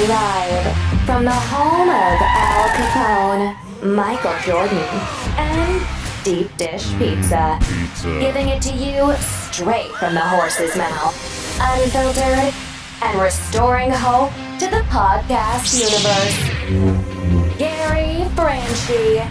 Live from the home of Al Capone, Michael Jordan, and Deep Dish Pizza. Giving it to you straight from the horse's mouth. Unfiltered and restoring hope to the podcast universe. Gary Franchi.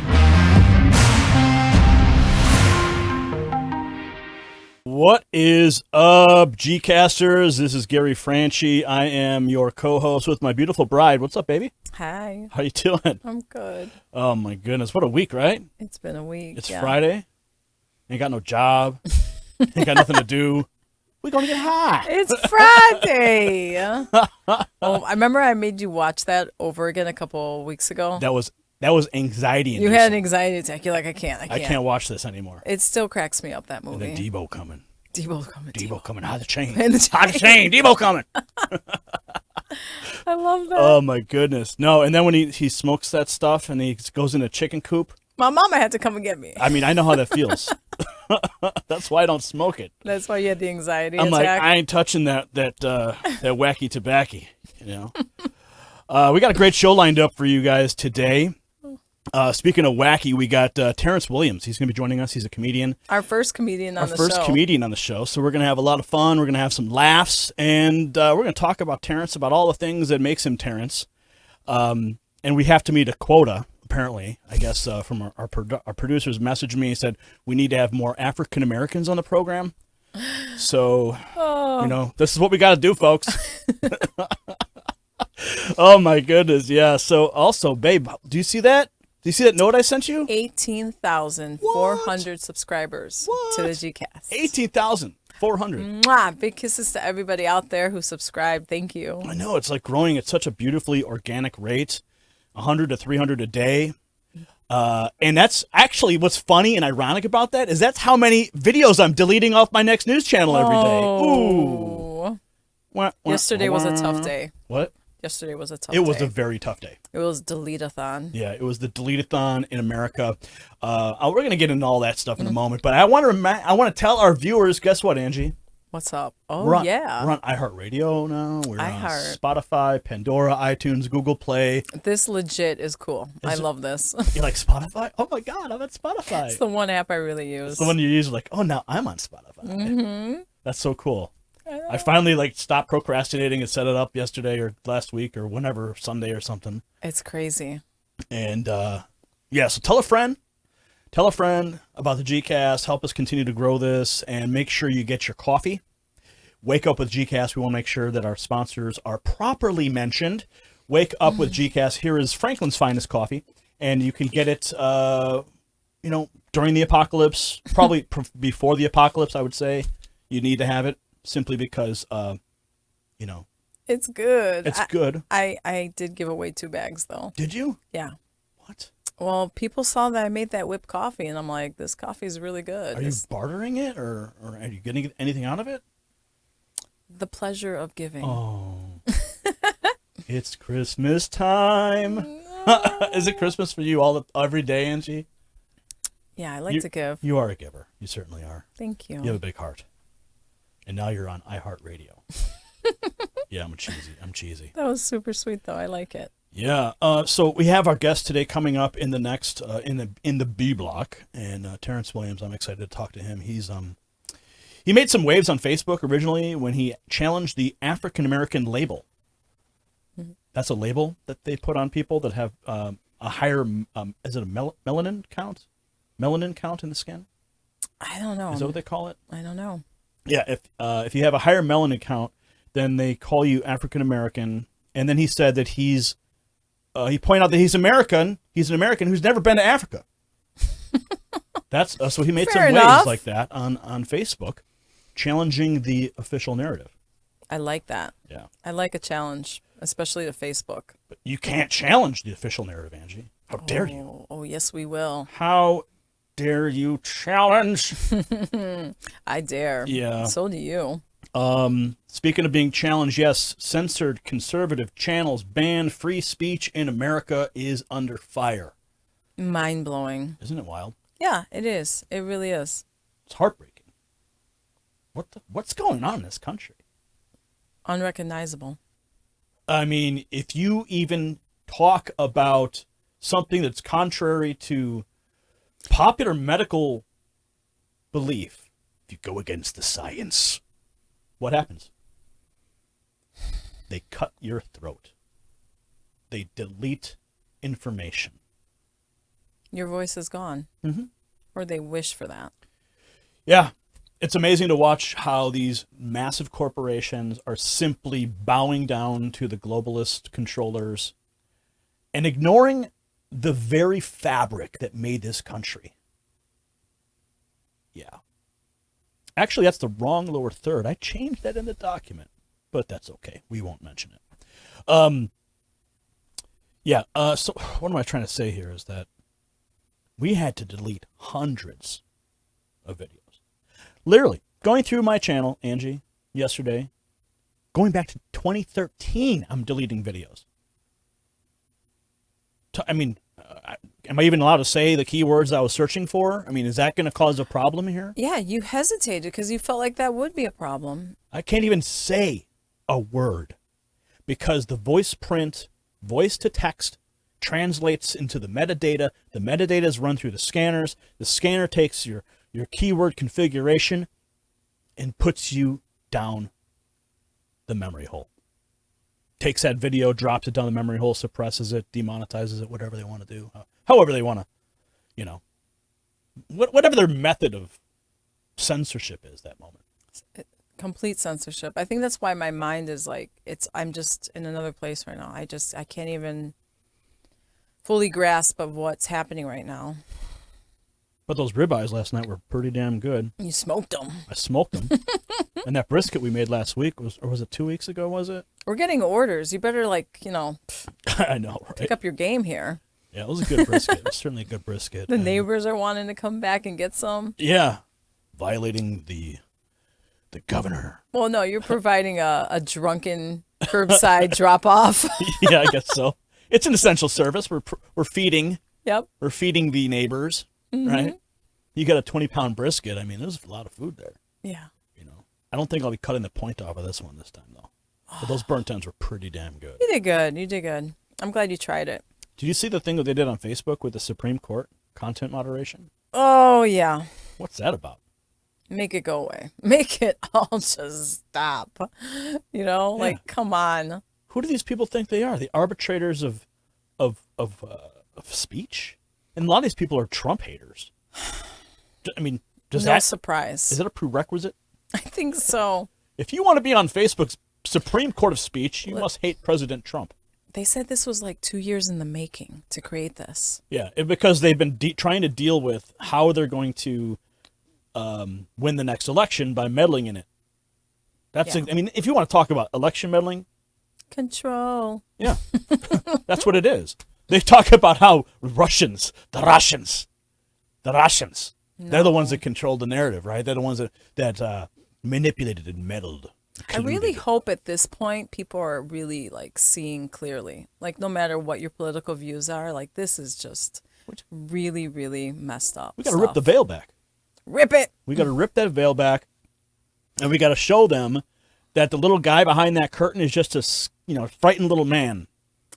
What is up, G-Casters? This is Gary Franchi. I am your co-host with my beautiful bride. What's up, baby? Hi. How you doing? I'm good. Oh, my goodness. What a week, right? It's been a week. It's Friday. Ain't got no job. Ain't got nothing to do. We're going to get high. It's Friday. Oh, I remember I made you watch that over again a couple weeks ago. That was anxiety. You had an anxiety attack. You're like, I can't watch this anymore. It still cracks me up, that movie. And then Debo coming. Debo coming. How's the chain? And the How's the chain? Debo coming. I love that. Oh, my goodness. No, and then when he smokes that stuff and he goes in a chicken coop. My mama had to come and get me. I mean, I know how that feels. That's why I don't smoke it. That's why you had the anxiety I'm attack. like, I ain't touching that wacky tobacco, you know. We got a great show lined up for you guys today. Speaking of wacky, we got Terrence Williams. He's going to be joining us. He's a comedian. Our first comedian on the show. Our first comedian on the show. So we're going to have a lot of fun. We're going to have some laughs. And we're going to talk about Terrence, about all the things that makes him Terrence. And we have to meet a quota, apparently, I guess, from our producers messaged me and said, we need to have more African Americans on the program. So, you know, this is what we got to do, folks. Oh, my goodness. Yeah. So also, babe, do you see that? Do you see that note I sent you? 18,400 subscribers to the GCast. 18,400. Mwah! Big kisses to everybody out there who subscribed. Thank you. I know. It's like growing at such a beautifully organic rate, 100 to 300 a day. And that's actually what's funny and ironic about that is that's how many videos I'm deleting off my next news channel every day. Ooh. Yesterday was a tough day. What? Yesterday was a tough day. It was a very tough day. It was delete-a-thon. Yeah, it was the delete-a-thon in America. We're going to get into all that stuff in a moment, but I want to tell our viewers, guess what, Angie? What's up? Oh, we're on iHeartRadio now. We're on Spotify, Pandora, iTunes, Google Play. This legit is cool. I love this. You like Spotify? Oh my God, I'm at Spotify. It's the one app I really use. It's the one you use like, oh, now I'm on Spotify. Mm-hmm. That's so cool. I finally stopped procrastinating and set it up yesterday or last week or whenever, Sunday or something. It's crazy. And so tell a friend about the GCast. Help us continue to grow this and make sure you get your coffee. Wake Up with GCast. We want to make sure that our sponsors are properly mentioned. Wake Up with GCast. Here is Franklin's finest coffee, and you can get it, during the apocalypse, probably before the apocalypse. I would say you need to have it. Simply because, it's good. It's good. I did give away 2 bags, though. Did you? Yeah. What? Well, people saw that I made that whipped coffee, and I'm like, this coffee is really good. Are you bartering it, or are you getting anything out of it? The pleasure of giving. Oh. It's Christmas time. Is it Christmas for you every day, Angie? Yeah, I like to give. You are a giver. You certainly are. Thank you. You have a big heart. And now you're on iHeartRadio. Yeah, I'm cheesy. That was super sweet, though. I like it. Yeah. So we have our guest today coming up in the next in the B block, and Terrence Williams. I'm excited to talk to him. He made some waves on Facebook originally when he challenged the African American label. Mm-hmm. That's a label that they put on people that have a higher. Is it a melanin count? Melanin count in the skin? I don't know. Is that what they call it? I don't know. Yeah, if you have a higher melanin count, then they call you African American. And then he said that he pointed out that he's American. He's an American who's never been to Africa. That's so he made some waves like that on Facebook, challenging the official narrative. I like that. Yeah, I like a challenge, especially to Facebook. But you can't challenge the official narrative, Angie. How dare you? Oh, yes, we will. How dare you challenge? I dare. Yeah. So do you. Speaking of being challenged, yes, censored conservative channels ban free speech in America is under fire. Mind-blowing. Isn't it wild? Yeah, it is. It really is. It's heartbreaking. What's going on in this country? Unrecognizable. I mean, if you even talk about something that's contrary to popular medical belief, if you go against the science, what happens? They cut your throat. They delete information. Your voice is gone. Mm-hmm. Or they wish for that. Yeah. It's amazing to watch how these massive corporations are simply bowing down to the globalist controllers and ignoring the very fabric that made this country. Yeah. Actually, that's the wrong lower third. I changed that in the document, but that's okay. We won't mention it. So what am I trying to say here is that we had to delete hundreds of videos. Literally, going through my channel, Angie, yesterday, going back to 2013, I'm deleting videos. Am I even allowed to say the keywords I was searching for? I mean, is that going to cause a problem here? Yeah, you hesitated because you felt like that would be a problem. I can't even say a word because the voice print, voice to text, translates into the metadata. The metadata is run through the scanners. The scanner takes your keyword configuration and puts you down the memory hole. Takes that video, drops it down the memory hole, suppresses it, demonetizes it, whatever they want to do. However they want to, whatever their method of censorship is that moment. Complete censorship. I think that's why my mind is like, I'm just in another place right now. I can't even fully grasp of what's happening right now. But those ribeyes last night were pretty damn good. You smoked them. I smoked them. And that brisket we made last week was it 2 weeks ago, was it? We're getting orders. You better I know, right? pick up your game here. Yeah, it was a good brisket. It was certainly a good brisket. The neighbors are wanting to come back and get some. Yeah. Violating the governor. Well, no, you're providing a drunken curbside drop-off. Yeah, I guess so. It's an essential service. We're feeding. Yep. We're feeding the neighbors, right? You got a 20-pound brisket. I mean, there's a lot of food there. Yeah. I don't think I'll be cutting the point off of this one this time, though. But those burnt ends were pretty damn good. You did good. You did good. I'm glad you tried it. Did you see the thing that they did on Facebook with the Supreme Court content moderation? Oh, yeah. What's that about? Make it go away. Make it all just stop. Come on. Who do these people think they are? The arbitrators of speech? And a lot of these people are Trump haters. I mean, surprise. Is that a prerequisite? I think so. If you want to be on Facebook's Supreme Court of Speech, you must hate President Trump. They said this was like 2 years in the making to create this. Yeah, because they've been trying to deal with how they're going to win the next election by meddling in it. I mean, if you want to talk about election meddling. Control. Yeah, that's what it is. They talk about how the Russians, they're the ones that control the narrative, right? They're the ones that manipulated and meddled. I really hope at this point people are really seeing clearly. No matter what your political views are, this is just really, really messed up. We got to rip the veil back. Rip it. We got to rip that veil back, and we got to show them that the little guy behind that curtain is just a frightened little man.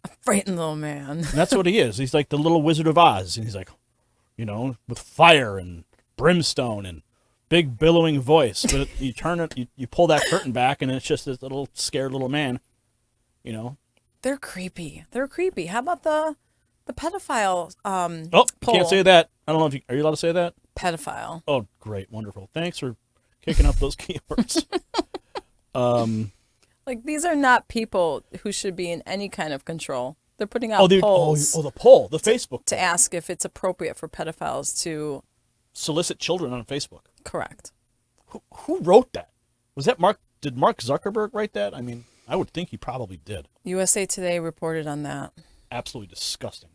A frightened little man. And that's what he is. He's like the little Wizard of Oz, and he's like, with fire and brimstone and big billowing voice. But you turn it, you pull that curtain back, and it's just this little scared little man. They're creepy. How about the pedophile? You can't say that. I don't know if are you allowed to say that? Pedophile. Oh, great, wonderful. Thanks for kicking up those keywords. These are not people who should be in any kind of control. They're putting out polls. The poll, the Facebook to ask if it's appropriate for pedophiles to solicit children on Facebook. Correct. Who wrote that? Was that Mark? Did Mark Zuckerberg write that? I mean, I would think he probably did. USA Today reported on that. Absolutely disgusting.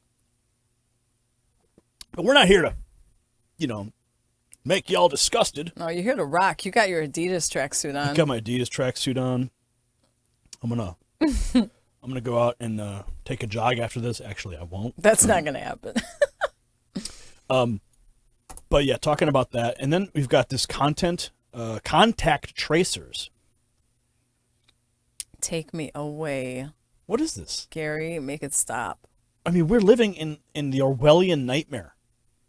But we're not here to, make y'all disgusted. No, you're here to rock. You got your Adidas tracksuit on. I got my Adidas tracksuit on. I'm gonna go out and take a jog after this. Actually, I won't. That's not gonna happen. But yeah, talking about that, and then we've got this contact tracers. Take me away. What is this? Gary, make it stop. I mean, we're living in the Orwellian nightmare.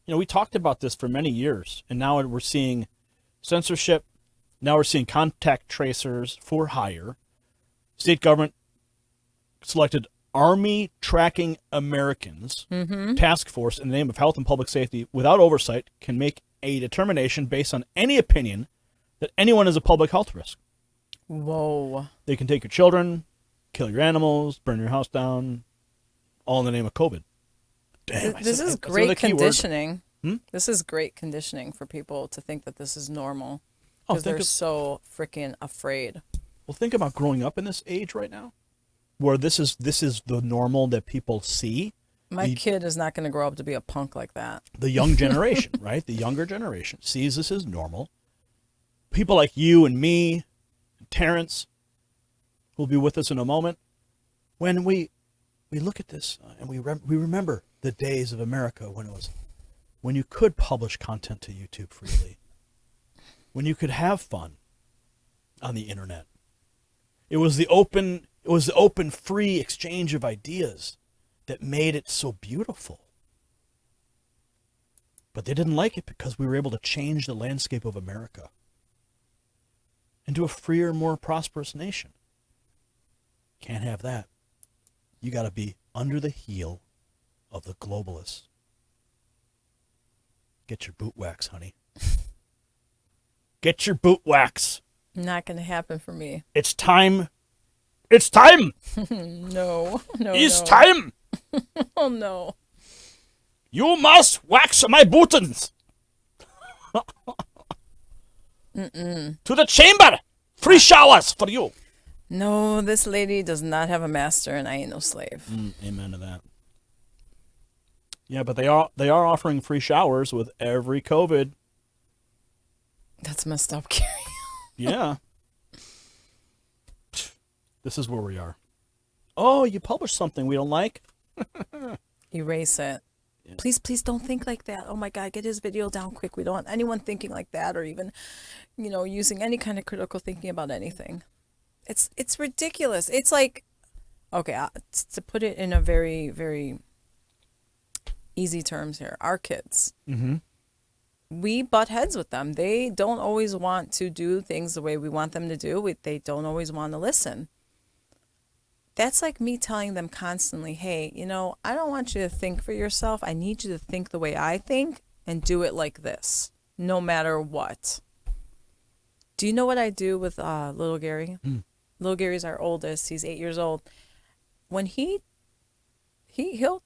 You know, we talked about this for many years, and now we're seeing censorship. Now we're seeing contact tracers for hire. State government selected Army Tracking Americans task force in the name of health and public safety without oversight can make a determination based on any opinion that anyone is a public health risk. Whoa. They can take your children, kill your animals, burn your house down, all in the name of COVID. Damn, This is great conditioning. This is great conditioning for people to think that this is normal. Because they're so freaking afraid. Well, think about growing up in this age right now, where this is the normal that people see. My kid is not going to grow up to be a punk like that. The young generation, right? The younger generation sees this as normal. People like you and me, and Terrence, who will be with us in a moment, when we look at this and we remember the days of America when you could publish content to YouTube freely, when you could have fun on the internet. It was the open, free exchange of ideas that made it so beautiful. But they didn't like it because we were able to change the landscape of America into a freer, more prosperous nation. Can't have that. You got to be under the heel of the globalists. Get your boot wax, honey. Get your boot wax. Not going to happen for me. It's time. It's time. No. It's time. Oh, no. You must wax my buttons. To the chamber. Free showers for you. No, this lady does not have a master, and I ain't no slave. Amen to that. Yeah, but they are offering free showers with every COVID. That's messed up, Gary. Yeah. This is where we are. Oh, you published something we don't like? Erase it. Yeah. Please don't think like that. Oh my God, get his video down quick. We don't want anyone thinking like that, or even, using any kind of critical thinking about anything. It's ridiculous. It's like, okay, to put it in a very, very easy terms here, our kids. We butt heads with them. They don't always want to do things the way we want them to do. They don't always want to listen. That's like me telling them constantly, hey, I don't want you to think for yourself. I need you to think the way I think and do it like this, no matter what. Do you know what I do with little Gary? Little Gary's our oldest. He's 8 years old. When he'll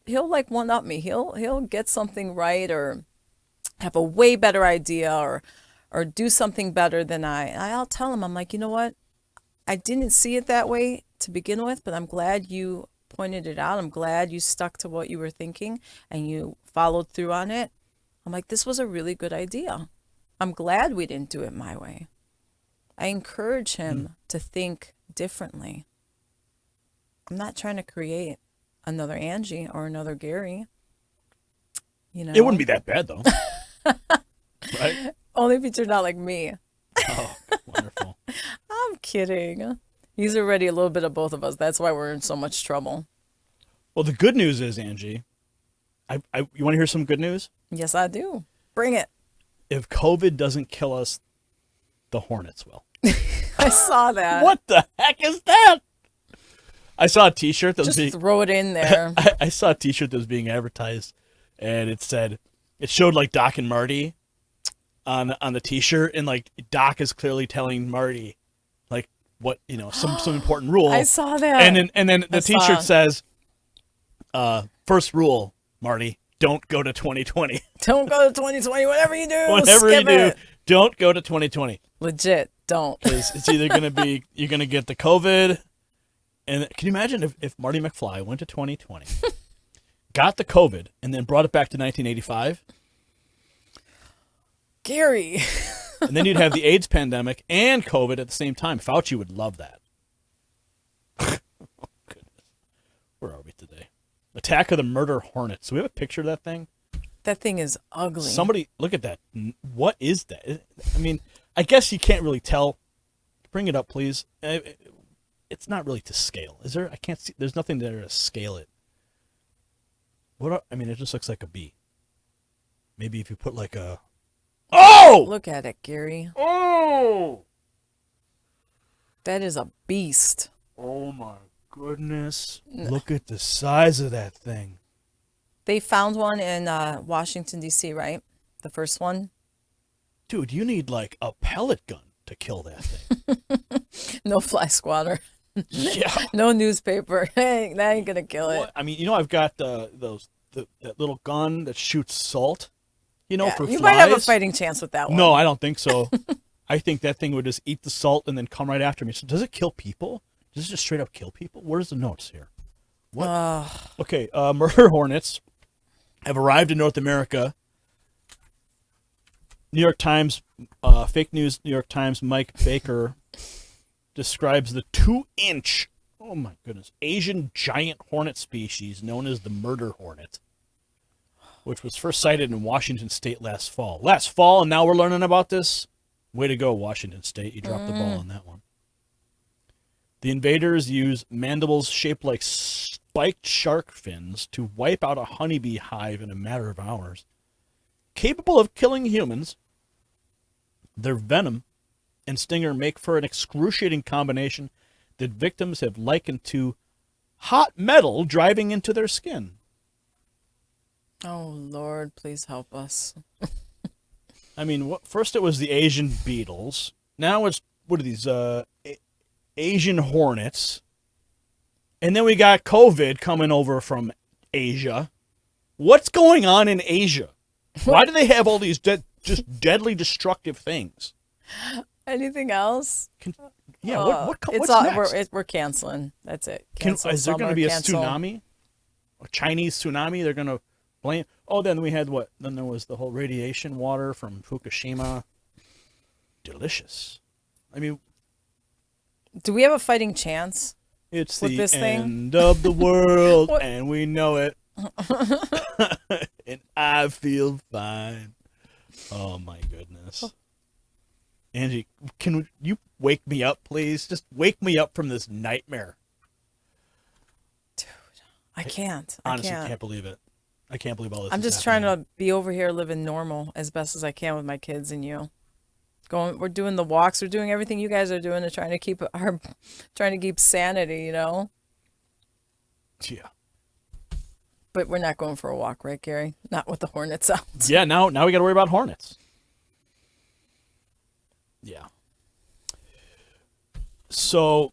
like one up me. He'll get something right or have a way better idea or do something better than I'll tell him, I'm like, you know what? I didn't see it that way to begin with, but I'm glad you pointed it out. I'm glad you stuck to what you were thinking and you followed through on it. I'm like, this was a really good idea. I'm glad we didn't do it my way. I encourage him to think differently. I'm not trying to create another Angie or another Gary. It wouldn't be that bad, though. Right? Only if he turned out like me. Oh, wonderful. I'm kidding. He's already a little bit of both of us. That's why we're in so much trouble. Well, the good news is, Angie, you want to hear some good news? Yes, I do. Bring it. If COVID doesn't kill us, the Hornets will. I saw that. What the heck is that? I saw a T-shirt that was Just throw it in there. I saw a T-shirt that was being advertised, and it showed like Doc and Marty on the T-shirt, and like Doc is clearly telling Marty like what some important rule. I saw that. And then the T-shirt says, first rule, Marty, don't go to 2020. Don't go to 2020. Whatever you do, whatever skip you do, it. Don't go to 2020. Legit, don't. Because it's either going to be you're going to get the COVID. And can you imagine if Marty McFly went to 2020, got the COVID, and then brought it back to 1985? Gary. And then you'd have the AIDS pandemic and COVID at the same time. Fauci would love that. Oh, goodness. Where are we today? Attack of the Murder Hornet. So we have a picture of that thing. That thing is ugly. Somebody, look at that. What is that? I mean, I guess you can't really tell. Bring it up, please. it's not really to scale. Is there? I can't see. There's nothing there to scale it. I mean, it just looks like a bee. Maybe if you put like a... Oh! Look at it, Gary. Oh! That is a beast. Oh my goodness. Look at the size of that thing. They found one in Washington, D.C., right? The first one? Dude, you need like a pellet gun to kill that thing. No fly swatter. Yeah. No newspaper. That ain't going to kill it. What? I mean, I've got that little gun that shoots salt, for flies. You might have a fighting chance with that one. No, I don't think so. I think that thing would just eat the salt and then come right after me. So does it kill people? Does it just straight up kill people? Where's the notes here? What? Okay, murder hornets have arrived in North America. New York Times, fake news New York Times, Mike Baker describes the 2-inch, oh my goodness, Asian giant hornet species known as the murder hornet, which was first sighted in Washington State last fall. And now we're learning about this? Way to go, Washington State. You dropped the ball on that one. The invaders use mandibles shaped like spiked shark fins to wipe out a honeybee hive in a matter of hours. Capable of killing humans, their venom and stinger make for an excruciating combination that victims have likened to hot metal driving into their skin. Oh, Lord, please help us. I mean, first it was the Asian beetles. Now it's, what are these, Asian hornets. And then we got COVID coming over from Asia. What's going on in Asia? Why do they have all these just deadly destructive things? Anything else? What's next? We're canceling. That's it. Is there going to be a tsunami? A Chinese tsunami? They're going to blame... Oh, then we had what? Then there was the whole radiation water from Fukushima. Delicious. I mean... Do we have a fighting chance? It's with the this end thing? of the world, and we know it. And I feel fine. Oh, my goodness. Angie, can you wake me up, please? Just wake me up from this nightmare. Dude, I can't. Honestly, can't believe it. I can't believe all this. I'm just trying to be over here living normal as best as I can with my kids and you. We're doing the walks. We're doing everything you guys are doing to trying to keep sanity, Yeah. But we're not going for a walk, right, Gary? Not with the hornets out. Yeah, now we got to worry about hornets. Yeah. So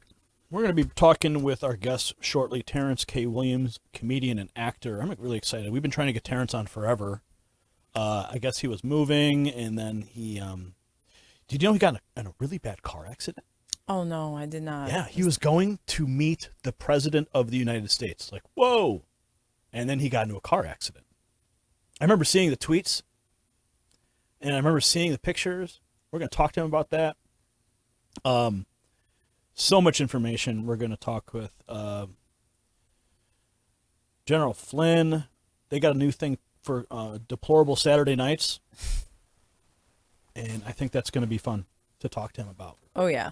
we're going to be talking with our guest shortly, Terrence K. Williams, comedian and actor. I'm really excited. We've been trying to get Terrence on forever. I guess he was moving, and then he... Did you know he got in a really bad car accident? Oh, no, I did not. Yeah, he was going to meet the President of the United States. Like, whoa! And then he got into a car accident. I remember seeing the tweets, and I remember seeing the pictures. We're going to talk to him about that. So much information. We're going to talk with General Flynn. They got a new thing for deplorable Saturday nights. And I think that's going to be fun to talk to him about. Oh, yeah.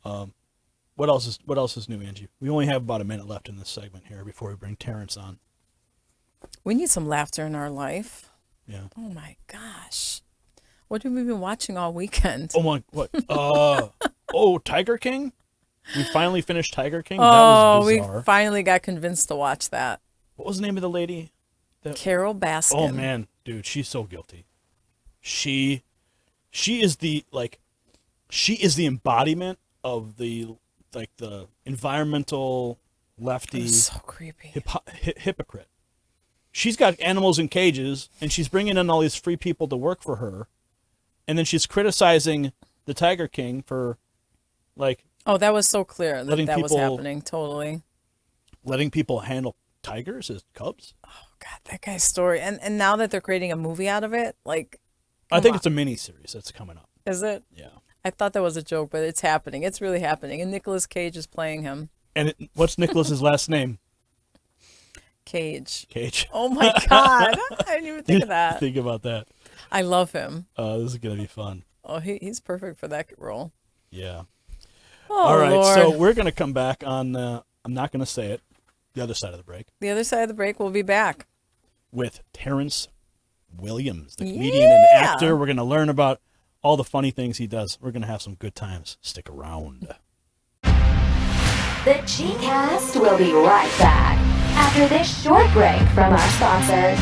What else is new, Angie? We only have about a minute left in this segment here before we bring Terrence on. We need some laughter in our life. Yeah. Oh, my gosh. What have we been watching all weekend? Oh, my, what? Tiger King? We finally finished Tiger King? Oh, that was bizarre. we finally got convinced to watch that. What was the name of the lady? Carol Baskin. Oh, man. Dude, she's so guilty. She is the embodiment of the environmental lefty so creepy hypocrite. She's got animals in cages, and she's bringing in all these free people to work for her, and then she's criticizing the Tiger King for that was so clear that was people, happening. Totally letting people handle tigers as cubs. Oh God, that guy's story, and now that they're creating a movie out of it, I think it's a mini series that's coming up. Is it? Yeah. I thought that was a joke, but it's happening. It's really happening. And Nicolas Cage is playing him. And what's Nicolas's last name? Cage. Oh my God. I didn't even think of that. Think about that. I love him. This is going to be fun. Oh, he's perfect for that role. Yeah. All right, Lord. so we're going to come back on, I'm not going to say it, the other side of the break. The other side of the break, we'll be back. With Terrence Williams, the comedian and actor. We're going to learn about all the funny things he does. We're going to have some good times. Stick around. The G-Cast will be right back after this short break from our sponsors.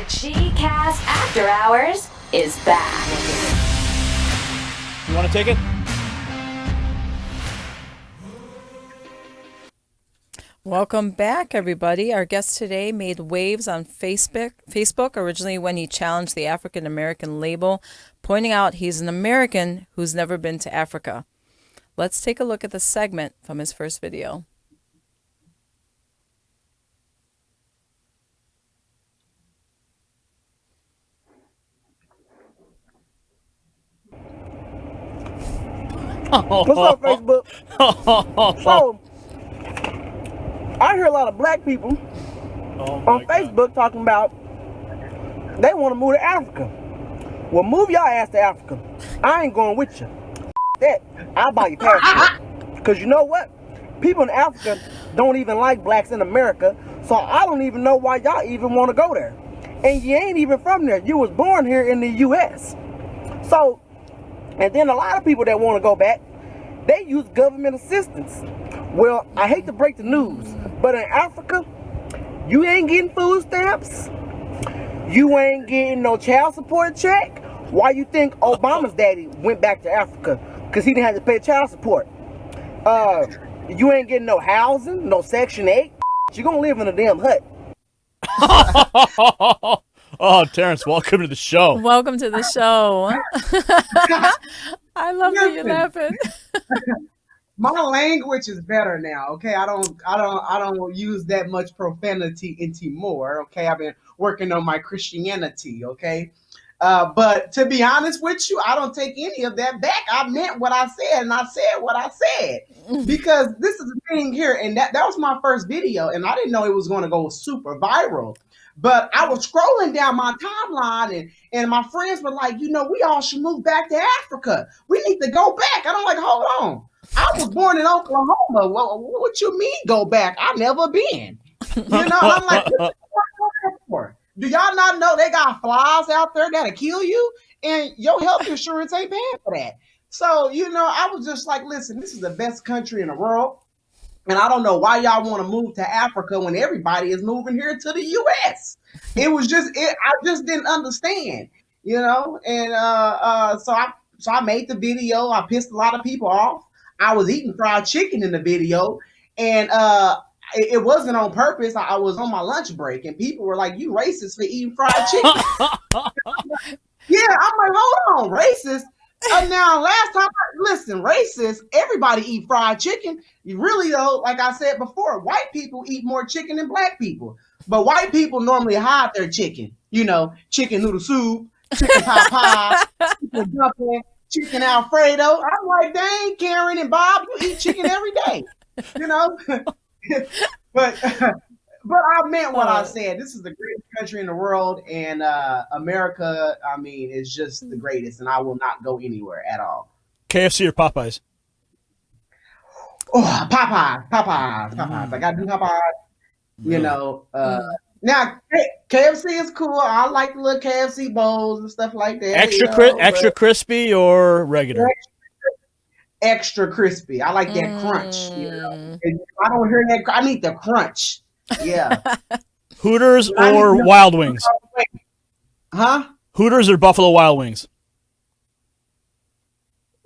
G-Cast After Hours is back. You want to take it? Welcome back, everybody. Our guest today made waves on Facebook originally when he challenged the African American label, pointing out he's an American who's never been to Africa. Let's take a look at the segment from his first video. What's up, Facebook? So, I hear a lot of black people on Facebook talking about they want to move to Africa. Well, move y'all ass to Africa. I ain't going with you. That. I'll buy your passport. Because you know what? People in Africa don't even like blacks in America, so I don't even know why y'all even want to go there. And you ain't even from there. You was born here in the U.S. So, and then a lot of people that want to go back, they use government assistance. Well, I hate to break the news, but in Africa, you ain't getting food stamps. You ain't getting no child support check. Why you think Obama's daddy went back to Africa? Because he didn't have to pay child support. You ain't getting no housing, no Section 8. You're going to live in a damn hut. Oh, Terrence, welcome to the show. Welcome to the show. I love that you're laughing. My language is better now. Okay, I don't use that much profanity anymore. Okay, I've been working on my Christianity. Okay, but to be honest with you, I don't take any of that back. I meant what I said, and I said what I said, because this is the thing here, and that was my first video, and I didn't know it was going to go super viral. But I was scrolling down my timeline, and my friends were like, we all should move back to Africa. We need to go back. And I'm like, hold on. I was born in Oklahoma. What you mean go back? I've never been. I'm like, what for? Do y'all not know they got flies out there that'll kill you? And your health insurance ain't paying for that. So, I was just like, listen, this is the best country in the world. And I don't know why y'all want to move to Africa when everybody is moving here to the U.S. It was just, I just didn't understand, And so I made the video. I pissed a lot of people off. I was eating fried chicken in the video, and it wasn't on purpose. I was on my lunch break, and people were like, "You racist for eating fried chicken?" Yeah, I'm like, hold on, racist. Now, last time, listen, racist, everybody eat fried chicken. You really, though, like I said before, white people eat more chicken than black people. But white people normally hide their chicken. Chicken noodle soup, chicken pot pie, chicken dumpling, chicken Alfredo. I'm like, dang, Karen and Bob, you eat chicken every day. But I meant what I said. This is the greatest country in the world, and America, is just the greatest, and I will not go anywhere at all. KFC or Popeyes? Oh, Popeyes. I got to do Popeyes. Now, KFC is cool. I like the little KFC bowls and stuff like that. Extra crispy or regular? Extra crispy. I like that crunch. If I don't hear that, I need the crunch. Yeah. Hooters or Wild Wings? Huh? Hooters or Buffalo Wild Wings?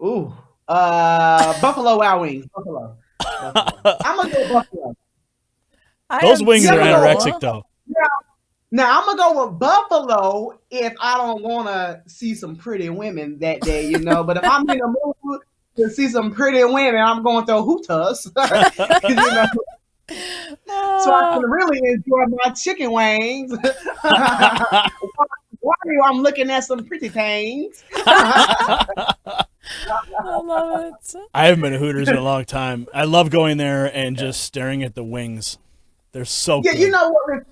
Ooh. Buffalo Wild Wings. Buffalo. I'm gonna go Buffalo. Those wings are anorexic though. Now I'm gonna go with Buffalo if I don't want to see some pretty women that day, But if I'm in a mood to see some pretty women, I'm going to Hooters. So I can really enjoy my chicken wings. While I'm looking at some pretty things. I love it. I haven't been to Hooters in a long time. I love going there and just staring at the wings. They're so good. You know what?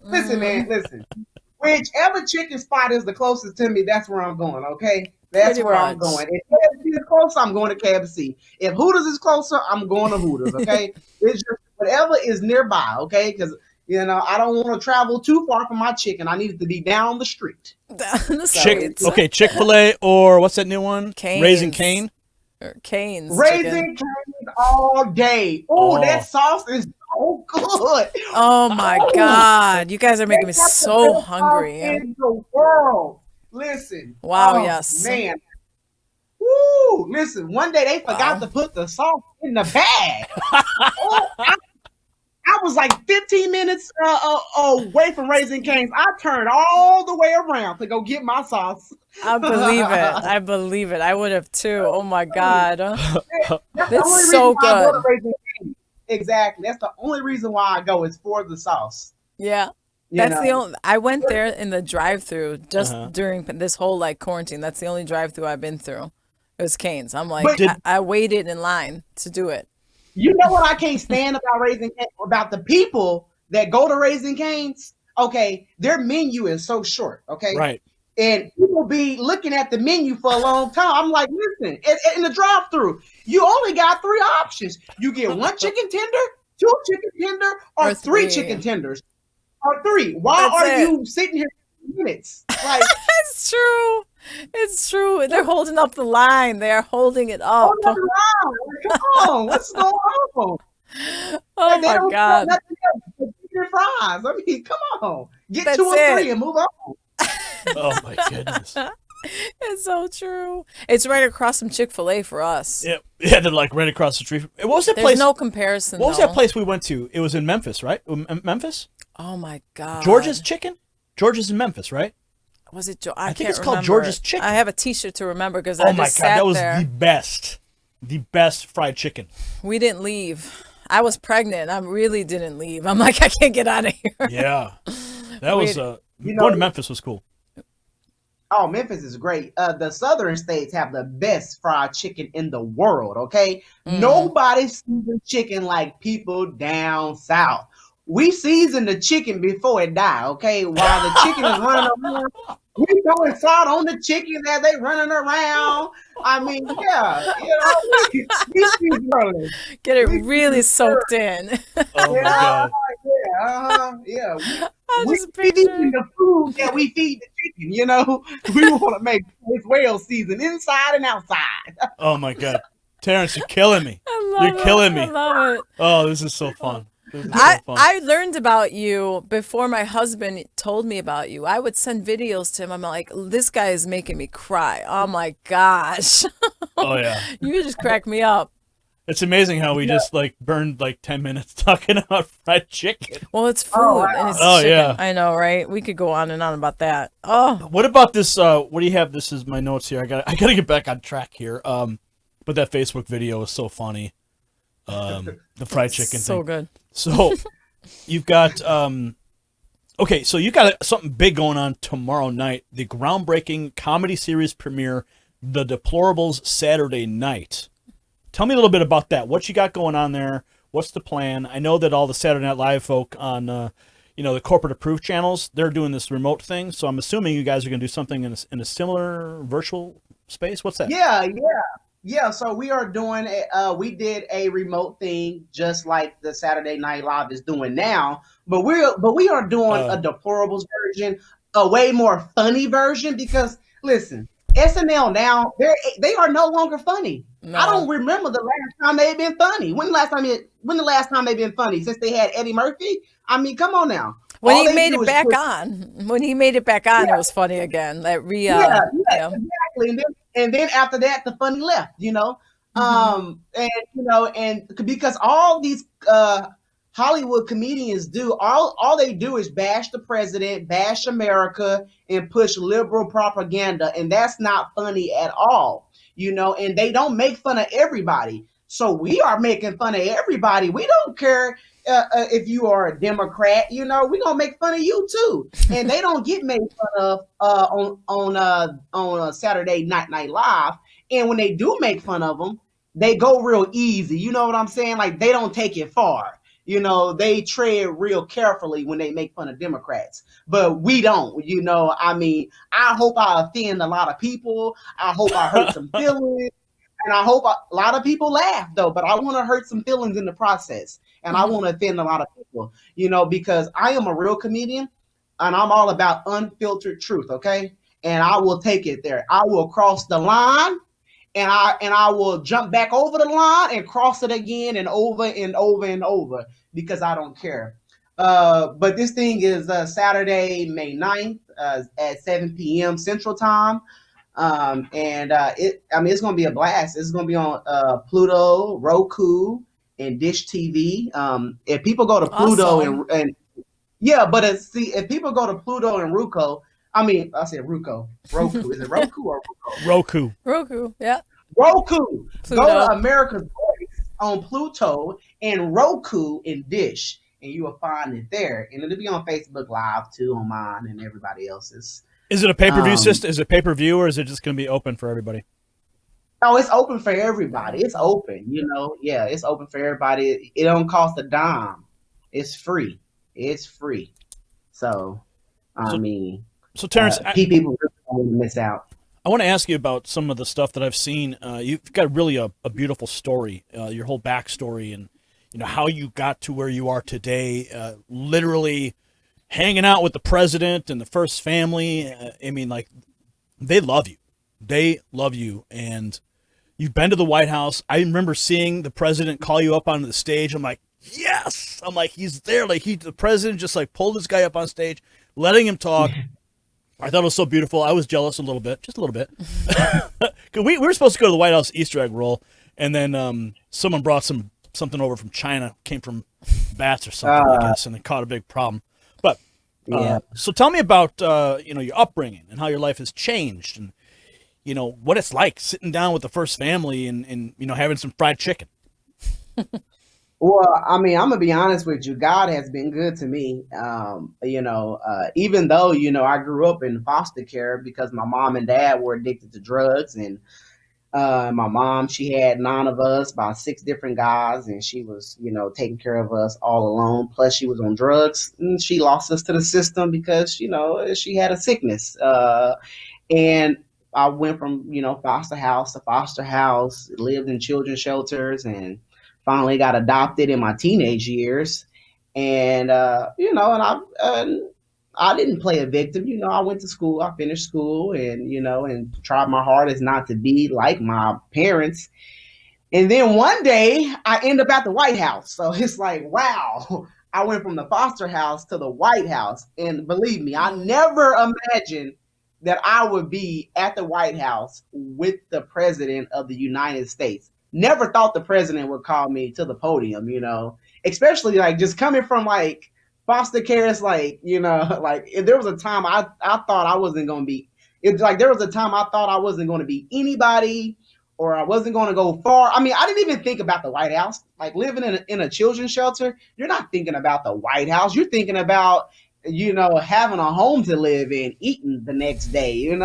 Listen, man, listen. Whichever chicken spot is the closest to me, that's where I'm going, okay? That's where I'm going. If KFC is closer, I'm going to KFC. If Hooters is closer, I'm going to Hooters, okay? It's just whatever is nearby, okay? Because, I don't want to travel too far from my chicken. I need it to be down the street. Chick-fil-A or what's that new one? Cane's. Raising Cane? Or Cane's. Raising Cane's all day. Ooh, that sauce is so good. Oh, my God. You guys are making me so hungry. In the world. Listen. Wow, yes. Man. Woo! Listen, one day they forgot to put the sauce in the bag. I was like 15 minutes away from Raising Cane's. I turned all the way around to go get my sauce. I believe it. I would have too. Oh my God. That's so good. Exactly. That's the only reason why I go is for the sauce. Yeah. That's the only. I went there in the drive-through just during this whole quarantine. That's the only drive-through I've been through. It was Cane's. I'm like, I waited in line to do it. You know what I can't stand about Raising Cane's? About the people that go to Raising Cane's? Okay, their menu is so short, okay? Right. And people be looking at the menu for a long time. I'm like, listen, in the drive-thru, you only got 3 options. You get 1 chicken tender, 2 chicken tender, or 3 chicken tenders. Or 3. Why are you sitting here for minutes? Like, it's true. It's true. They're holding up the line. They're holding it up. Come on. What's going on? Oh, my God. Chicken fries. I mean, come on. Get That's 2 or 3 it. and move on. Oh, my goodness. It's so true. It's right across from Chick-fil-A for us. Yeah, they're like right across the street. What was that There's place? no comparison. What was that place we went to? It was in Memphis, right? Memphis? Oh my God. George's Chicken? George's in Memphis, right? Was it? I think it's called George's Chicken. I have a T-shirt to remember because oh I my just God, sat that was there. the best fried chicken. We didn't leave. I was pregnant. I really didn't leave. I'm like, I can't get out of here. Yeah, that was going to Memphis was cool. Oh, Memphis is great. The southern states have the best fried chicken in the world, okay? Nobody seasons chicken like people down south. We season the chicken before it die, okay? While the chicken is running around, we throwing salt on the chicken as they running around. I mean, yeah, we season early. Get it really soaked in. Oh, my God. Yeah. I We just feeding picture. the food that we feed the chicken. You know, we want to make this well seasoned inside and outside. Oh my God, Terrence, you're killing me. I You're love it. killing I me. love it. Oh, this is so fun. This is so I fun. I learned about you before my husband told me about you. I would send videos to him. I'm like, this guy is making me cry. Oh my gosh. Oh yeah. You just crack me up. It's amazing how we just like burned like 10 minutes talking about fried chicken. Well, it's food wow. and it's Oh, chicken. yeah. I know, right? We could go on and on about that. Oh, What about this? What do you have? This is my notes here. I gotta get back on track here. But that Facebook video is so funny. The fried chicken so thing. good. So you've got okay, so you got something big going on tomorrow night. The groundbreaking comedy series premiere, The Deplorables, Saturday night. Tell me a little bit about that. What you got going on there? What's the plan? I know that all the Saturday Night Live folk on the corporate approved channels, they're doing this remote thing. So I'm assuming you guys are going to do something in a similar virtual space. What's that? Yeah. So we are doing we did a remote thing just like the Saturday Night Live is doing now, but we are doing a deplorables version, a way more funny version because listen, SNL now they are no longer funny. No. I don't remember the last time they've been funny. When the last time they've been funny since they had Eddie Murphy? I mean, come on now. When All he they made do it is back put- on. When he made it back on, it was funny again. That yeah, yeah. exactly. And then after that, the funny left, you know. And because all these Hollywood comedians do, all they do is bash the president, bash America, and push liberal propaganda, and that's not funny at all, you know. And they don't make fun of everybody, so we are making fun of everybody. We don't care. If you are a Democrat, you know, we're gonna make fun of you too. And they don't get made fun of on Saturday Night Live. And when they do make fun of them, they go real easy. You know what I'm saying? Like they don't take it far. You know, they tread real carefully when they make fun of Democrats, but we don't. You know, I mean, I hope I offend a lot of people. I hope I hurt some feelings. And I hope a lot of people laugh though, but I want to hurt some feelings in the process. And I want to offend a lot of people, you know, because I am a real comedian and I'm all about unfiltered truth. Okay. And I will take it there. I will cross the line and I will jump back over the line and cross it again and over and over and over because I don't care. But this thing is Saturday, May 9th at 7 p.m. Central Time. It's going to be a blast. It's going to be on Pluto, Roku, and Dish TV. If people go to Pluto Awesome. and yeah, but if people go to Pluto and Roku, I said Roku. Is it Roku or Roku? Roku. Yeah. Roku. Pluto. Go to America's Voice on Pluto and Roku and Dish, and you will find it there. And it'll be on Facebook Live too, on mine and everybody else's. Is it a pay-per-view system? Is it pay-per-view or is it just going to be open for everybody? Oh, it's open for everybody. It's open, you know. Yeah, it's open for everybody. It don't cost a dime. It's free. It's free. So Terrence, people really don't miss out. I want to ask you about some of the stuff that I've seen. You've got really a beautiful story, your whole backstory, and you know how you got to where you are today. Literally hanging out with the president and the first family. I mean, like they love you. They love you, and you've been to the White House. I remember seeing the president call you up onto the stage. I'm like, yes. I'm like, he's there. Like the president just like pulled this guy up on stage, letting him talk. I thought it was so beautiful. I was jealous a little bit, just a little bit. Cause we were supposed to go to the White House Easter egg roll, and then someone brought something over from China, came from bats or something, I guess, and it caught a big problem. But Yeah. So tell me about your upbringing and how your life has changed, and you know what it's like sitting down with the first family and having some fried chicken. Well, I mean, I'm gonna be honest with you. God has been good to me. Even though I grew up in foster care because my mom and dad were addicted to drugs, and my mom, she had 9 of us, about 6 different guys, and she was taking care of us all alone. Plus, she was on drugs, and she lost us to the system because she had a sickness. And I went from foster house to foster house, lived in children's shelters, and finally got adopted in my teenage years. And I didn't play a victim. I went to school, I finished school, and tried my hardest not to be like my parents. And then one day I end up at the White House. So it's like, wow, I went from the foster house to the White House. And believe me, I never imagined that I would be at the White House with the president of the United States. Never thought the president would call me to the podium, especially like just coming from like foster care. It's like, like if there was a time I thought I wasn't going to be, it's like there was a time I thought I wasn't going to be anybody or I wasn't going to go far. I mean, I didn't even think about the White House. Like living in a children's shelter, you're not thinking about the White House. You're thinking about, having a home to live in, eating the next day.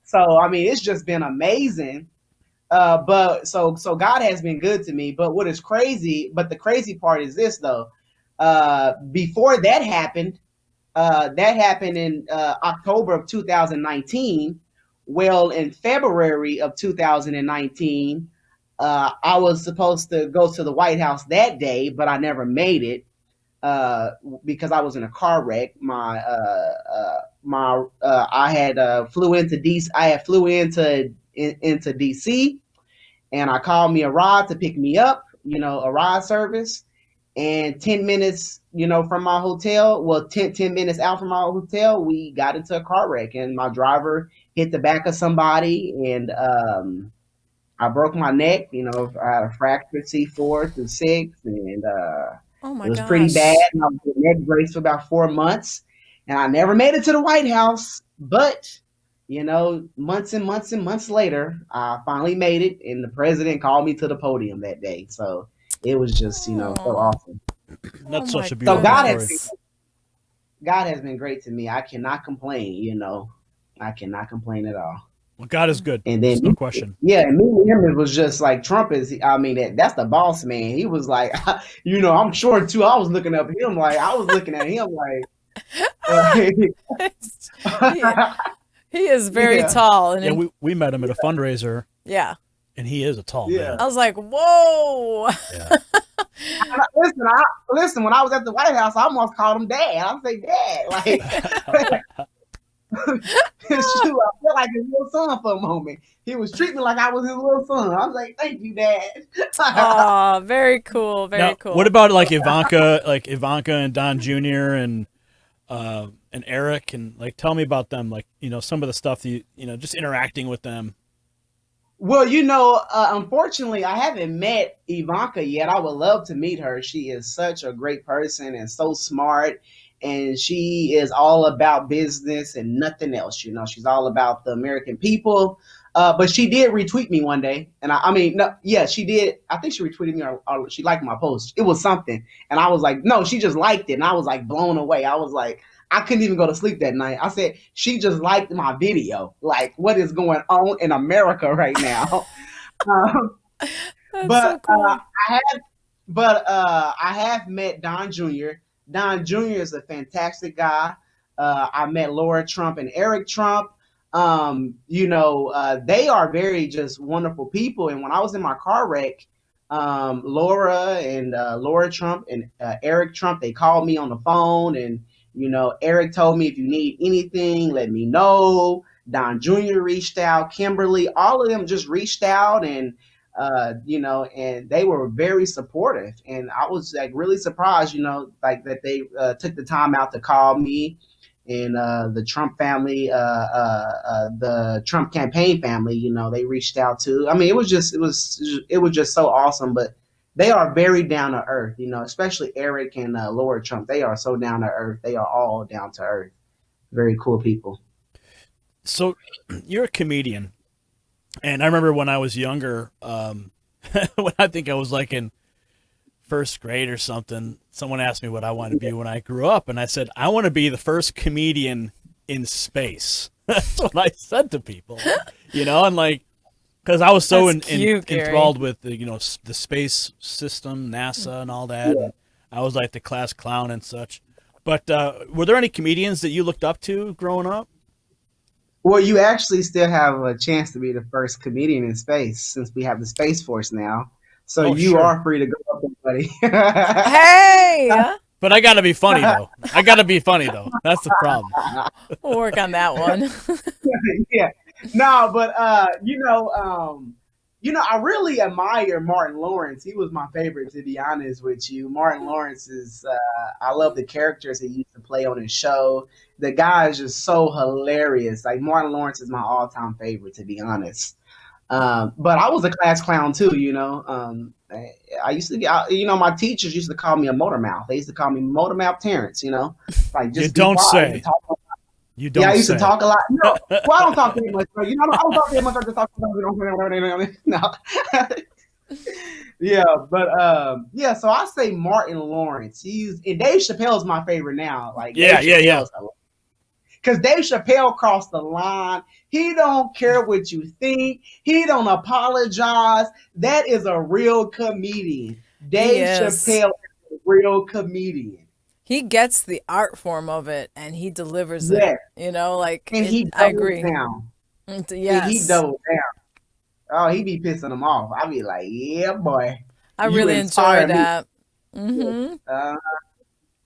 So, I mean, it's just been amazing. But so God has been good to me. But what is crazy, but the crazy part is this, though. Before that happened in October of 2019. Well, in February of 2019, I was supposed to go to the White House that day, but I never made it because I was in a car wreck. I had flew into DC. I had flew into DC, and I called me a ride to pick me up. A ride service. And 10 minutes, from my hotel, 10 minutes out from my hotel, we got into a car wreck and my driver hit the back of somebody and I broke my neck. I had a fractured C4 through 6 and Oh my it was pretty bad. And I was in neck brace for about 4 months and I never made it to the White House. But, months and months and months later, I finally made it and the president called me to the podium that day. So it was just, so awesome. That's such a So beautiful story. God has been great to me. I cannot complain, I cannot complain at all. Well, God is good. And There's then, no question. yeah, and me and him, it was just like Trump is, I mean, that's the boss man. He was like, I'm short too. I was looking up him like, I was looking at him like, he is very tall. And yeah, we met him at a fundraiser. Yeah. And he is a tall man. I was like, whoa. Yeah. Listen, when I was at the White House, I almost called him Dad. I say, Dad. Like, shoot, I felt like his little son for a moment. He was treating me like I was his little son. I was like, thank you, Dad. Oh, very cool. Very cool. What about like Ivanka and Don Jr. and Eric and like tell me about them, like, some of the stuff that just interacting with them. Well, unfortunately, I haven't met Ivanka yet. I would love to meet her. She is such a great person and so smart. And she is all about business and nothing else. She's all about the American people. But she did retweet me one day. And she did. I think she retweeted me or she liked my post. It was something. And I was like, no, she just liked it. And I was like blown away. I was like, I couldn't even go to sleep that night. I said, she just liked my video. Like, what is going on in America right now? But so cool. I have met Don Jr. Don Jr. is a fantastic guy. I met Laura Trump and Eric Trump. They are very just wonderful people. And when I was in my car wreck, Laura Trump and Eric Trump, they called me on the phone and, Eric told me if you need anything, let me know. Don Jr. reached out, Kimberly, all of them just reached out and, and they were very supportive. And I was like really surprised, like that they took the time out to call me and the Trump family, the Trump campaign family, they reached out to. I mean, it was just so awesome. But they are very down to earth, especially Eric and Laura Trump. They are so down to earth. They are all down to earth. Very cool people. So you're a comedian. And I remember when I was younger, when I think I was like in first grade or something, someone asked me what I wanted to be when I grew up. And I said, I want to be the first comedian in space. That's what I said to people, and like, because I was so enthralled with the, the space system, NASA and all that. Yeah. And I was like the class clown and such. But were there any comedians that you looked up to growing up? Well, you actually still have a chance to be the first comedian in space since we have the Space Force now. So you are free to go up there, buddy. Hey! But I gotta be funny though. That's the problem. We'll work on that one. Yeah. No, but I really admire Martin Lawrence. He was my favorite, to be honest with you. Martin Lawrence is I love the characters he used to play on his show. The guy is just so hilarious. Like Martin Lawrence is my all-time favorite, to be honest. But I was a class clown too. I used to get, my teachers used to call me a motor mouth. They used to call me motor mouth Terrence. Like just You don't say. You don't. Yeah, I used say. to talk a lot. No, well, I don't talk that much. I don't talk that much. I just talk about no. Yeah, but yeah. So I say Martin Lawrence. And Dave Chappelle's my favorite now. Like yeah. Because Dave Chappelle crossed the line. He don't care what you think. He don't apologize. That is a real comedian. Dave Chappelle is a real comedian. He gets the art form of it and he delivers it. Like and I agree. Down. Yes. He doubled down. Oh, he be pissing them off. I be like, yeah, boy. I really enjoy that. Mm-hmm.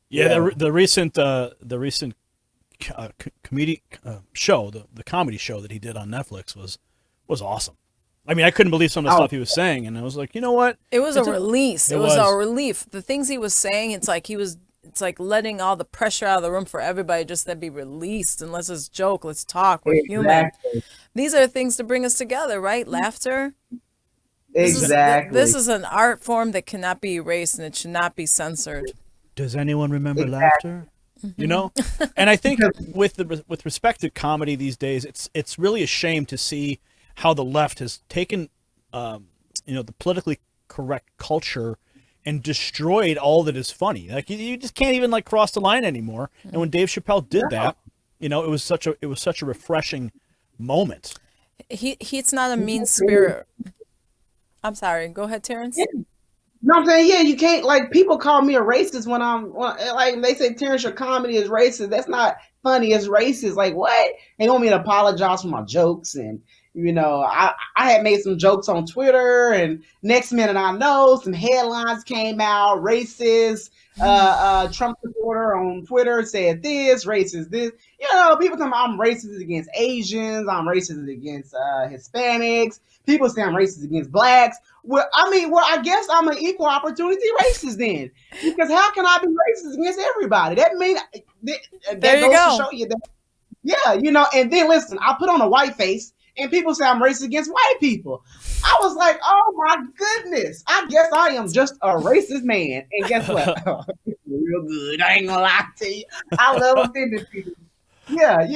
Yeah, the recent comedy show, the comedy show that he did on Netflix was awesome. I mean, I couldn't believe some of the stuff he was saying, and I was like, you know what? It was a release. It was a relief. The things he was saying, it's like letting all the pressure out of the room for everybody just to be released, and let's just joke, let's talk, we're human. These are things to bring us together, right? Laughter. Exactly. This is an art form that cannot be erased, and it should not be censored. Does anyone remember laughter? And I think with respect to comedy these days, it's really a shame to see how the left has taken the politically correct culture and destroyed all that is funny. Like you just can't even cross the line anymore. And when Dave Chappelle did that, it was such a refreshing moment. He's not a mean spirit. I'm sorry. Go ahead, Terrence. No, I'm saying, yeah, you can't, people call me a racist when they say, Terrence, your comedy is racist. That's not funny. It's racist. Like, what? They want me to apologize for my jokes. And, I had made some jokes on Twitter, and next minute I know some headlines came out, racist, Trump supporter on Twitter said this, racist this. People tell me I'm racist against Asians. I'm racist against Hispanics. People say I'm racist against blacks. Well, I guess I'm an equal opportunity racist then, because how can I be racist against everybody? That means that there you goes go. to show you that. Yeah, and then listen, I put on a white face, and people say I'm racist against white people. I was like, oh my goodness, I guess I am just a racist man. And guess what? Real good. I ain't gonna lie to you. I love offending people. Yeah,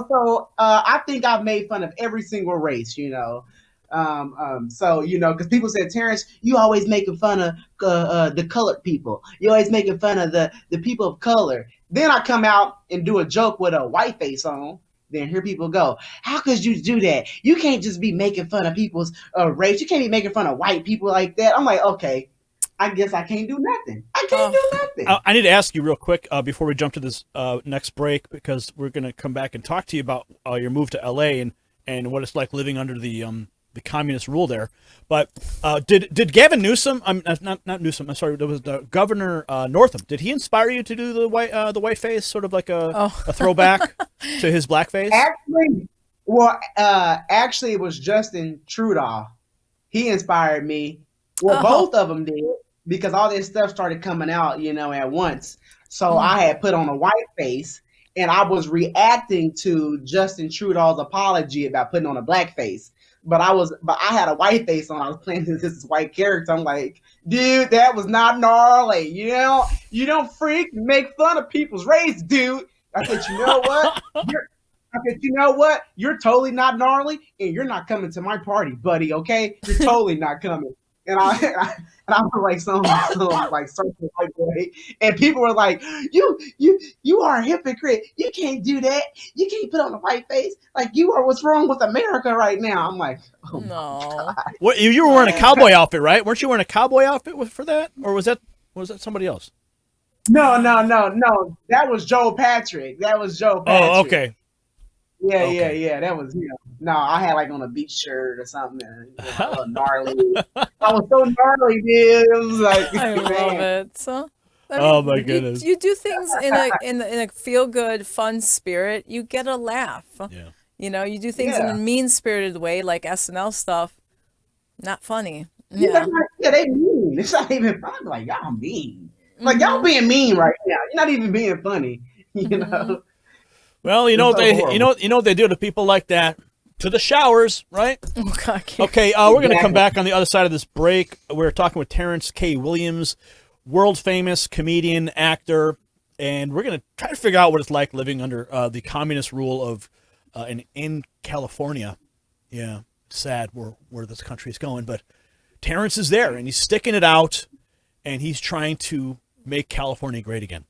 so I think I've made fun of every single race, So, because people said, Terrence, you always making fun of the colored people. You always making fun of the people of color. Then I come out and do a joke with a white face on. Then here people go, how could you do that? You can't just be making fun of people's race. You can't be making fun of white people like that. I'm like, okay, I guess I can't do nothing. I can't do nothing. I need to ask you real quick before we jump to this next break, because we're going to come back and talk to you about your move to LA and what it's like living under the communist rule there. But did Gavin Newsom, not Newsom, I'm sorry, it was Governor Northam, did he inspire you to do the white face, sort of like a throwback to his blackface? Actually, it was Justin Trudeau. He inspired me. Well, both of them did, because all this stuff started coming out, at once. So I had put on a white face, and I was reacting to Justin Trudeau's apology about putting on a black face. But I had a white face on. I was playing this white character. I'm like, dude, that was not gnarly. You don't freak make fun of people's race, dude. I said, you know what? You're totally not gnarly, and you're not coming to my party, buddy. Okay, you're totally not coming. And I was like some like circle white boy, and people were like, you are a hypocrite. You can't do that. You can't put on a white face. Like, you are what's wrong with America right now. I'm like, oh no. What, you were wearing a cowboy outfit, right? Weren't you wearing a cowboy outfit for that, or was that somebody else? No. That was Joe Patrick. Oh, okay. Yeah. That was him. No, I had on a beach shirt or something, a little gnarly. I was so gnarly, dude. It was like, I love it. So Oh my goodness. You do things in a feel good, fun spirit. You get a laugh. Yeah. You know, you do things in a mean spirited way, like SNL stuff. Not funny. Yeah. They mean. It's not even funny. Like, y'all mean. Like, y'all being mean right now. You're not even being funny. You know. Well, you know what they do to people like that. To the showers, right? Oh, God, okay, we're going to come back on the other side of this break. We're talking with Terrence K. Williams, world famous comedian, actor, and we're going to try to figure out what it's like living under the communist rule of in California. Yeah, sad where this country is going, but Terrence is there and he's sticking it out, and he's trying to make California great again.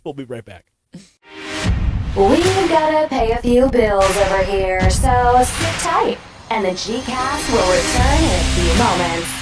We'll be right back. We've gotta pay a few bills over here, so sit tight, and the G-Cast will return in a few moments.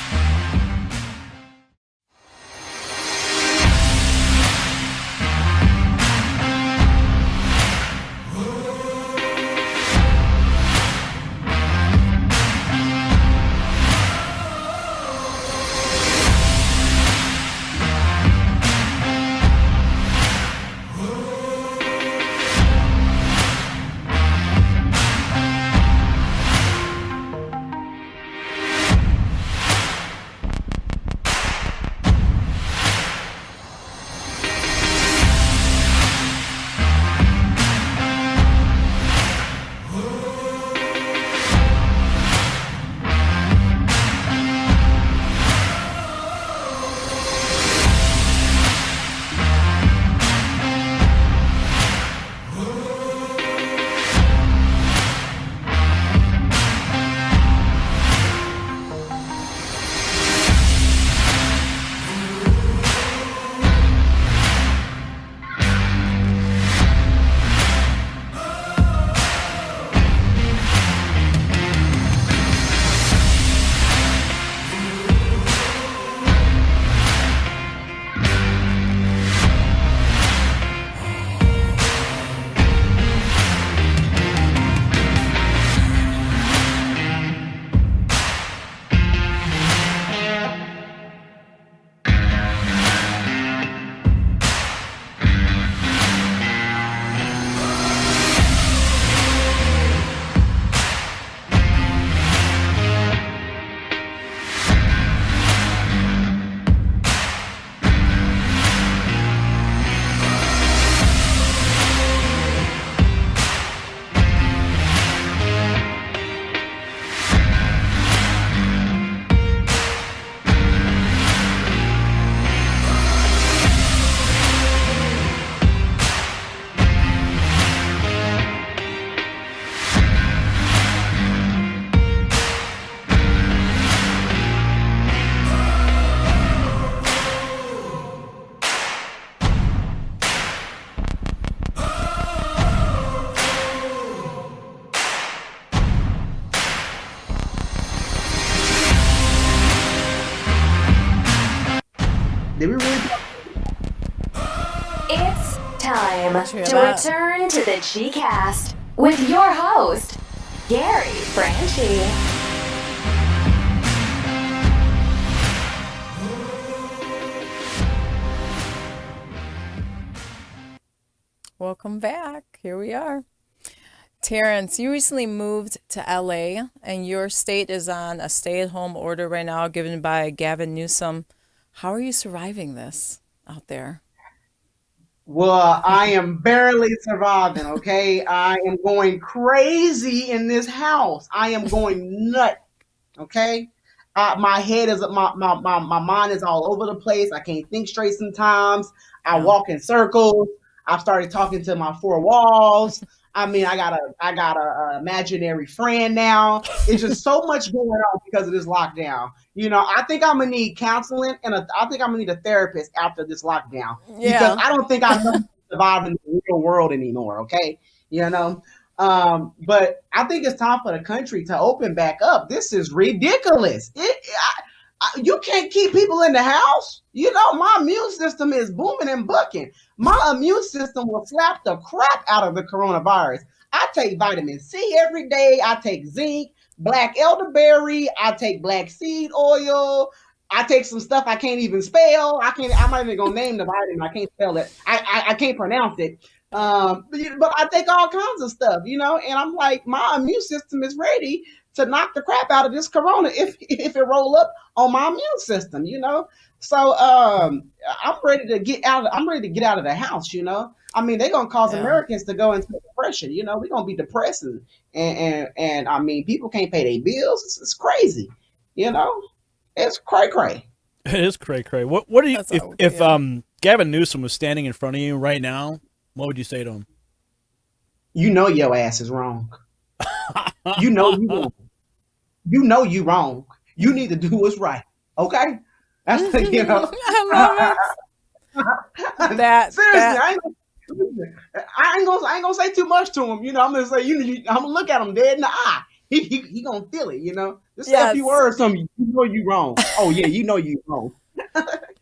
Did we really? It's time to return to the G-Cast with your host, Gary Franchi. Welcome back. Here we are. Terrence, you recently moved to LA and your state is on a stay-at-home order right now given by Gavin Newsom. How are you surviving this out there? Well, I am barely surviving, okay? I am going crazy in this house. I am going nuts, okay? My head is, my mind is all over the place. I can't think straight sometimes. I walk in circles. I've started talking to my four walls. I mean, I got a imaginary friend now. It's just so much going on because of this lockdown. You know, I think I'm gonna need counseling and I think I'm gonna need a therapist after this lockdown because I don't think I'm gonna survive in the real world anymore. Okay, you know. But I think it's time for the country to open back up. This is ridiculous. You can't keep people in the house. You know, my immune system is booming and bucking. My immune system will slap the crap out of the coronavirus. I take vitamin C every day. I take zinc, black elderberry. I take black seed oil. I take some stuff I can't even spell. I'm not even gonna name the vitamin. I can't spell it. I can't pronounce it. But I take all kinds of stuff, and I'm like, my immune system is ready to knock the crap out of this corona if it roll up on my immune system, So I'm ready to get out. I'm ready to get out of the house, I mean, they're gonna cause Americans to go into depression. We're gonna be depressing, and I mean, people can't pay their bills. It's crazy, It's cray. It is cray. What do you if Gavin Newsom was standing in front of you right now? What would you say to him? Your ass is wrong. You know you wrong. You know you wrong. You need to do what's right. Okay? That's I love it. That seriously, I ain't gonna say too much to him. I'm gonna say I'm gonna look at him dead in the eye. He gonna feel it. Just say a few words to him. You know you wrong. Oh yeah, you know you wrong.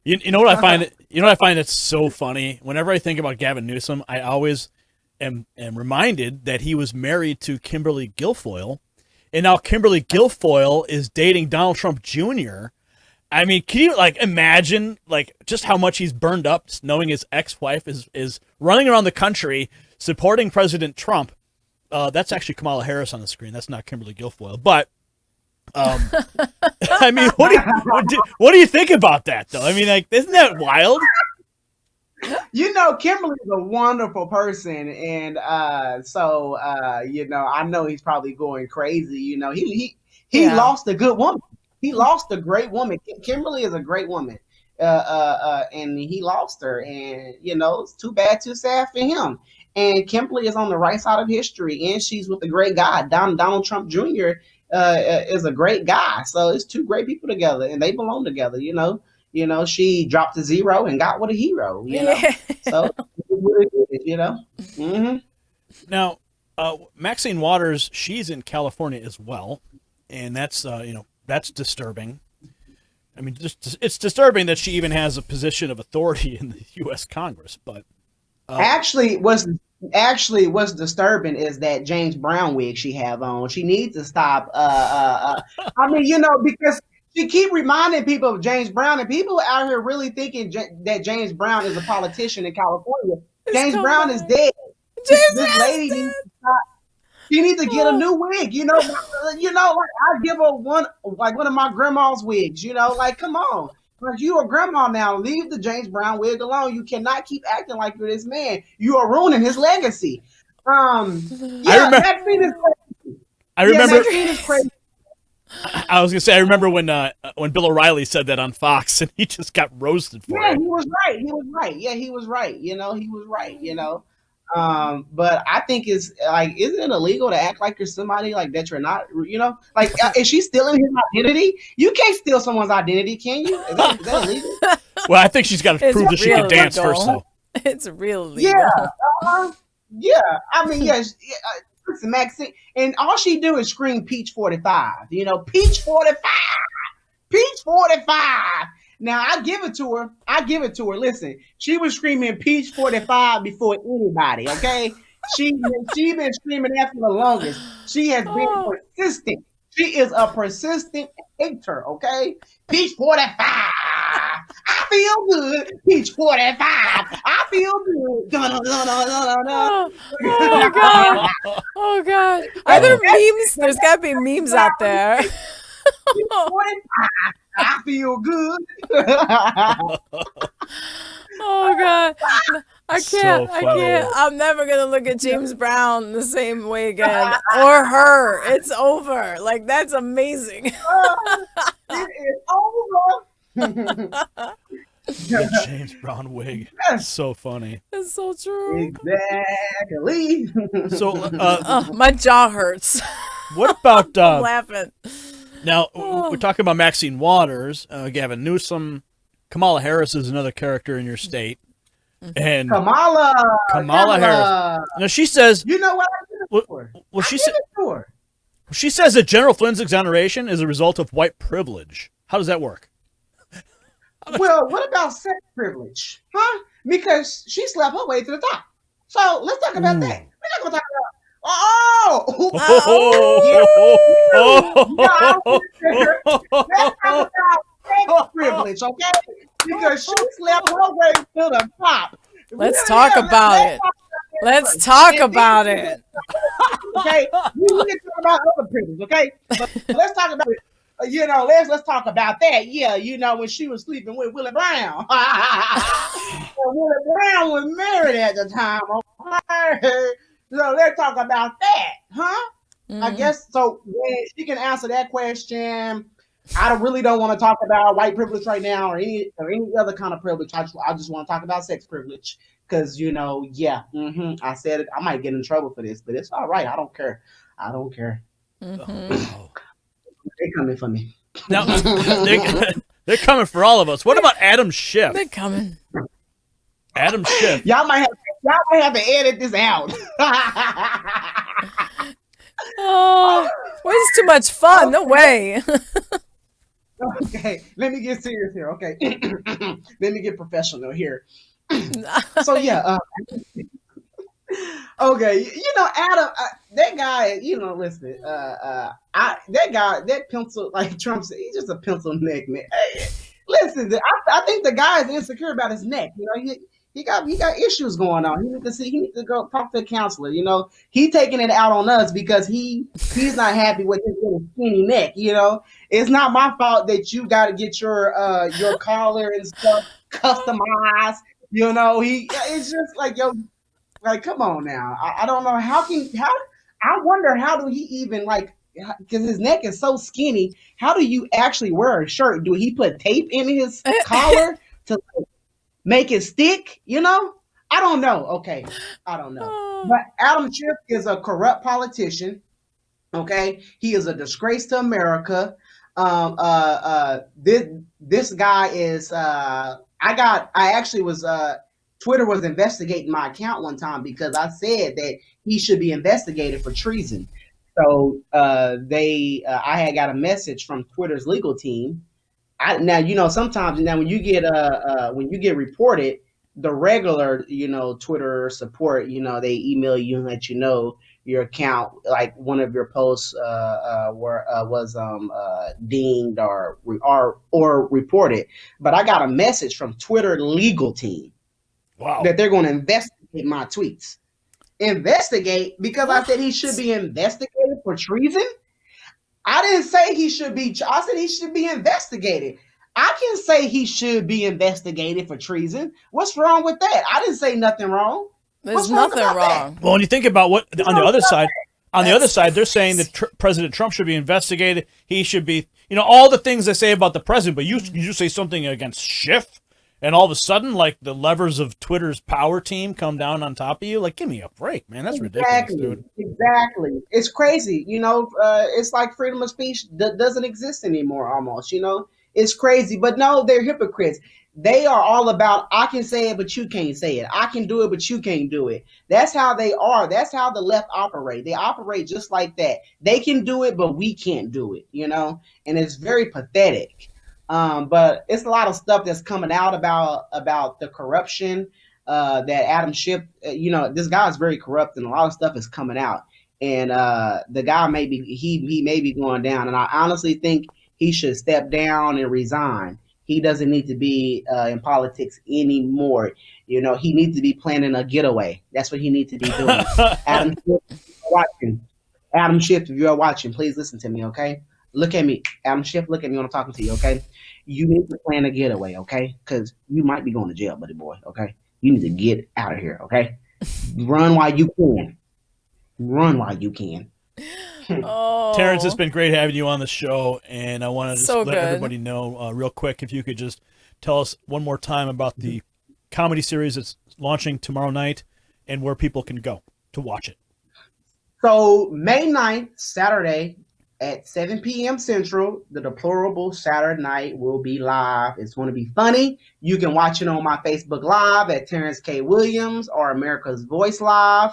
You know what I find? You know what I find that's so funny. Whenever I think about Gavin Newsom, I always am reminded that he was married to Kimberly Guilfoyle, and now Kimberly Guilfoyle is dating Donald Trump Jr. I mean, can you imagine just how much he's burned up, just knowing his ex-wife is running around the country supporting President Trump? That's actually Kamala Harris on the screen. That's not Kimberly Guilfoyle. But I mean, what do you think about that though? I mean, isn't that wild? Kimberly's a wonderful person, and so I know he's probably going crazy. He lost a good woman. He lost a great woman. Kimberly is a great woman, and he lost her, and it's too bad, too sad for him. And Kimberly is on the right side of history, and she's with a great guy. Donald Trump Jr. Is a great guy, so it's two great people together, and they belong together. She dropped a zero and got with a hero. So Mm-hmm. Now, Maxine Waters, she's in California as well, and that's that's disturbing. I mean, it's disturbing that she even has a position of authority in the U.S. Congress. But Actually, what's disturbing is that James Brown wig she have on. She needs to stop. I mean, because she keep reminding people of James Brown, and people out here really thinking that James Brown is a politician in California. James Brown is dead. This lady needs to stop. She needs to get a new wig. I give her one of my grandma's wigs. Come on. You a grandma now. Leave the James Brown wig alone. You cannot keep acting like you're this man. You are ruining his legacy. Maxine is crazy. Maxine is crazy. I was gonna say I remember when Bill O'Reilly said that on Fox, and he just got roasted for it. Yeah, he was right. Yeah, he was right. He was right. But I think it's isn't it illegal to act like you're somebody that you're not? Is she stealing his identity? You can't steal someone's identity, can you? Is that illegal? Well, I think she's got to prove that she can dance first, though. It's real legal. Yeah, yeah. I mean, yes. Listen, Maxine, and all she do is scream "Peach 45." Peach 45, Peach 45. Now I give it to her. Listen, she was screaming Peach 45 before anybody. Okay, she been screaming that for the longest. She has been persistent. She is a persistent hater. Okay, Peach 45. I feel good. Peach 45. I feel good. Oh God. Oh God. Are there memes? There's got to be memes out there. Peach 45. I feel good. Oh God. I can't. So funny. I'm never going to look at James Brown the same way again. Or her. It's over. That's amazing. It is over. The James Brown wig. That's so funny. It's so true. Exactly. So, my jaw hurts. what about I'm laughing. Now, we're talking about Maxine Waters, Gavin Newsom. Kamala Harris is another character in your state. And Kamala Harris. Now, she says... You know what I give it for? Well, she says that General Flynn's exoneration is a result of white privilege. How does that work? Well, what about sex privilege? Huh? Because she slept her way to the top. So, let's talk about that. We're not going to talk about... Let's talk about sex privilege, okay? Because she slept her way to the top. Let's talk about it. Let's talk about it. Okay, we can talk about other privilege, okay? But let's talk about it. Let's talk about that. Yeah, when she was sleeping with Willie Brown. Willie Brown was married at the time. Okay? So let's talk about that, huh? I guess so. When she can answer that question. I really don't want to talk about white privilege right now or any other kind of privilege. I just want to talk about sex privilege because I said it. I might get in trouble for this, but it's all right. I don't care. Oh. They're coming for me. Now, they're coming for all of us. What about Adam Schiff? They're coming. Adam Schiff. Y'all might have to edit this out. Oh, this is too much fun. No way. Okay, let me get serious here. Okay, let me get professional here. So okay, Adam, that guy, listen, that pencil, like Trump said, he's just a pencil neck man. Hey, listen, I think the guy is insecure about his neck. He got issues going on. He needs to go talk to a counselor. He taking it out on us because he's not happy with his little skinny neck. It's not my fault that you got to get your collar and stuff customized. It's just like come on now. I don't know I wonder how do he even because his neck is so skinny. How do you actually wear a shirt? Do he put tape in his collar to make it stick? I don't know. Okay, I don't know. But Adam Schiff is a corrupt politician. Okay, he is a disgrace to America. This guy is. Twitter was investigating my account one time because I said that he should be investigated for treason. So I had got a message from Twitter's legal team. Sometimes when you get reported, the regular Twitter support they email you and let you know your account, like one of your posts was dinged or reported. But I got a message from Twitter legal team. Wow. That they're going to investigate my tweets. Investigate because I said he should be investigated for treason. I didn't say he should be. I said he should be investigated. I can say he should be investigated for treason. What's wrong with that? I didn't say nothing wrong. There's nothing wrong. Well, when you think about what on the other side, they're saying that President Trump should be investigated. He should be, all the things they say about the president. But you say something against Schiff, and all of a sudden, like the levers of Twitter's power team come down on top of you. Like, give me a break, man. That's ridiculous, dude. Exactly. It's crazy. It's like freedom of speech doesn't exist anymore. Almost. It's crazy. But no, they're hypocrites. They are all about, I can say it, but you can't say it. I can do it, but you can't do it. That's how they are. That's how the left operate. They operate just like that. They can do it, but we can't do it, and it's very pathetic. But it's a lot of stuff that's coming out about the corruption that Adam Schiff, this guy is very corrupt and a lot of stuff is coming out. And the guy he may be going down. And I honestly think he should step down and resign. He doesn't need to be in politics anymore. He needs to be planning a getaway. That's what he needs to be doing. Adam Schiff, if you're watching, please listen to me, okay? Look at me. Adam Schiff, look at me when I'm talking to you, okay? You need to plan a getaway, okay? Because you might be going to jail, buddy boy, okay? You need to get out of here, okay? Run while you can. Oh. Terrence, it's been great having you on the show, and I want to just let good. everybody know real quick, if you could just tell us one more time about the comedy series that's launching tomorrow night and where people can go to watch it. So May 9th, Saturday at 7 p.m. Central, the Deplorable Saturday Night will be live. It's going to be funny. You can watch it on my Facebook Live at Terrence K. Williams or America's Voice Live.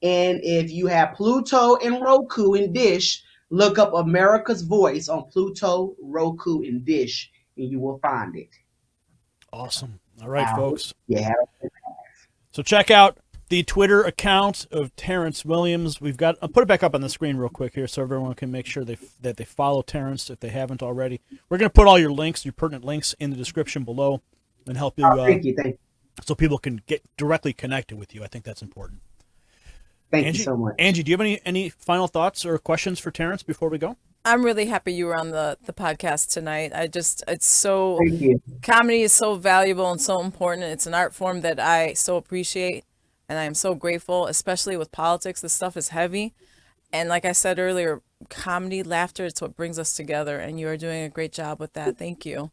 And if you have Pluto and Roku and Dish, look up America's Voice on Pluto, Roku, and Dish, and you will find it. Awesome. All right, folks. Yeah. So check out the Twitter account of Terrence Williams. I'll put it back up on the screen real quick here so everyone can make sure that they follow Terrence if they haven't already. We're going to put all your pertinent links in the description below and help you. Thank you. So people can get directly connected with you. I think that's important. Thank Angie, you so much. Angie, do you have any final thoughts or questions for Terrence before we go? I'm really happy you were on the podcast tonight. It's so, Thank you. comedy is so valuable and so important. It's an art form that I so appreciate, and I am so grateful, especially with politics. This stuff is heavy. And like I said earlier, comedy, laughter, it's what brings us together, and you are doing a great job with that. Thank you.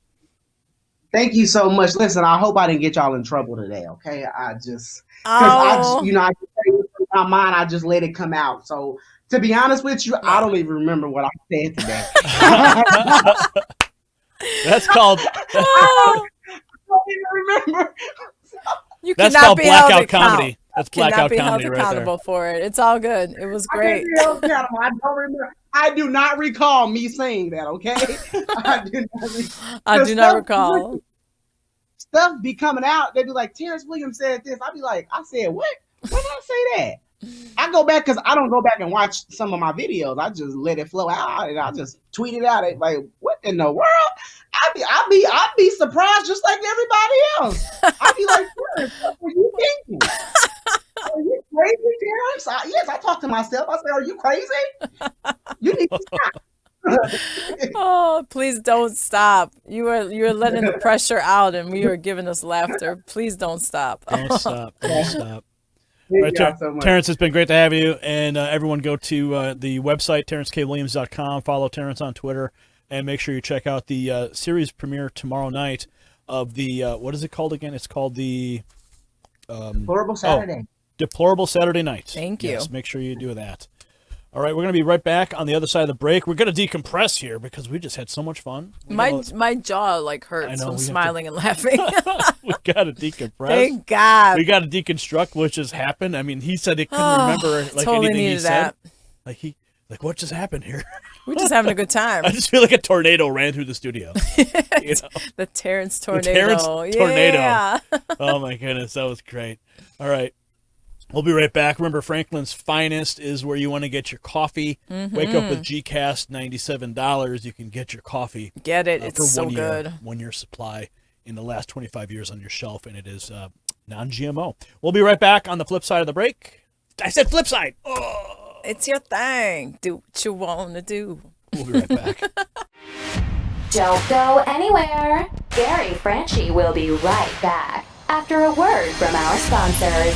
Thank you so much. Listen, I hope I didn't get y'all in trouble today, okay? I just Oh. I just say it from my mind, I just let it come out. So to be honest with you, I don't even remember what I said today. That's called I don't even remember. You that's cannot called be held blackout account- comedy. That's cannot blackout be held comedy right there. accountable for it. It's all good. It was I great. can't be held accountable. I don't remember. I do not recall me saying that, okay? I do not recall. Stuff be coming out. They be like, Terrence Williams said this. I be like, I said what? When did I say that? I go back because I don't go back and watch some of my videos. I just let it flow out and I just tweet it out. Like, what in the world? I'd be surprised just like everybody else. I'd be like, Terrence, what were you thinking? Are you crazy, Terrence? Yes, I talk to myself. I say, are you crazy? You need to stop. Oh, please don't stop. You're letting the pressure out, and you are giving us laughter. Please don't stop. Don't stop. Don't stop. Thank Right, y'all so much. Terrence, it's been great to have you. And everyone go to the website, terrenckwilliams.com. Follow Terrence on Twitter. And make sure you check out the series premiere tomorrow night of the, what is it called again? It's called the... Deplorable Saturday. Deplorable Saturday Night. Thank you. Yes, make sure you do that. All right, we're going to be right back on the other side of the break. We're going to decompress here because we just had so much fun. My jaw like I hurts know, from we have smiling and laughing. We got to decompress. Thank God. We got to deconstruct what just happened. I mean, he said he couldn't remember like totally anything he needed said. that. Like what just happened here? We're just having a good time. I just feel like a tornado ran through the studio. You know? The Terrence tornado. The Terrence tornado. Yeah. Oh my goodness, that was great. All right. We'll be right back. Remember, Franklin's Finest is where you want to get your coffee. Wake up with GCast, $97. You can get your coffee. Get it. It's for so 1 year, good. 1 year supply in the last 25 years on your shelf, and it is non-GMO. We'll be right back on the flip side of the break. I said flip side. Oh. It's your thing. Do what you want to do. We'll be right back. Don't go anywhere. Gary Franchi will be right back after a word from our sponsors.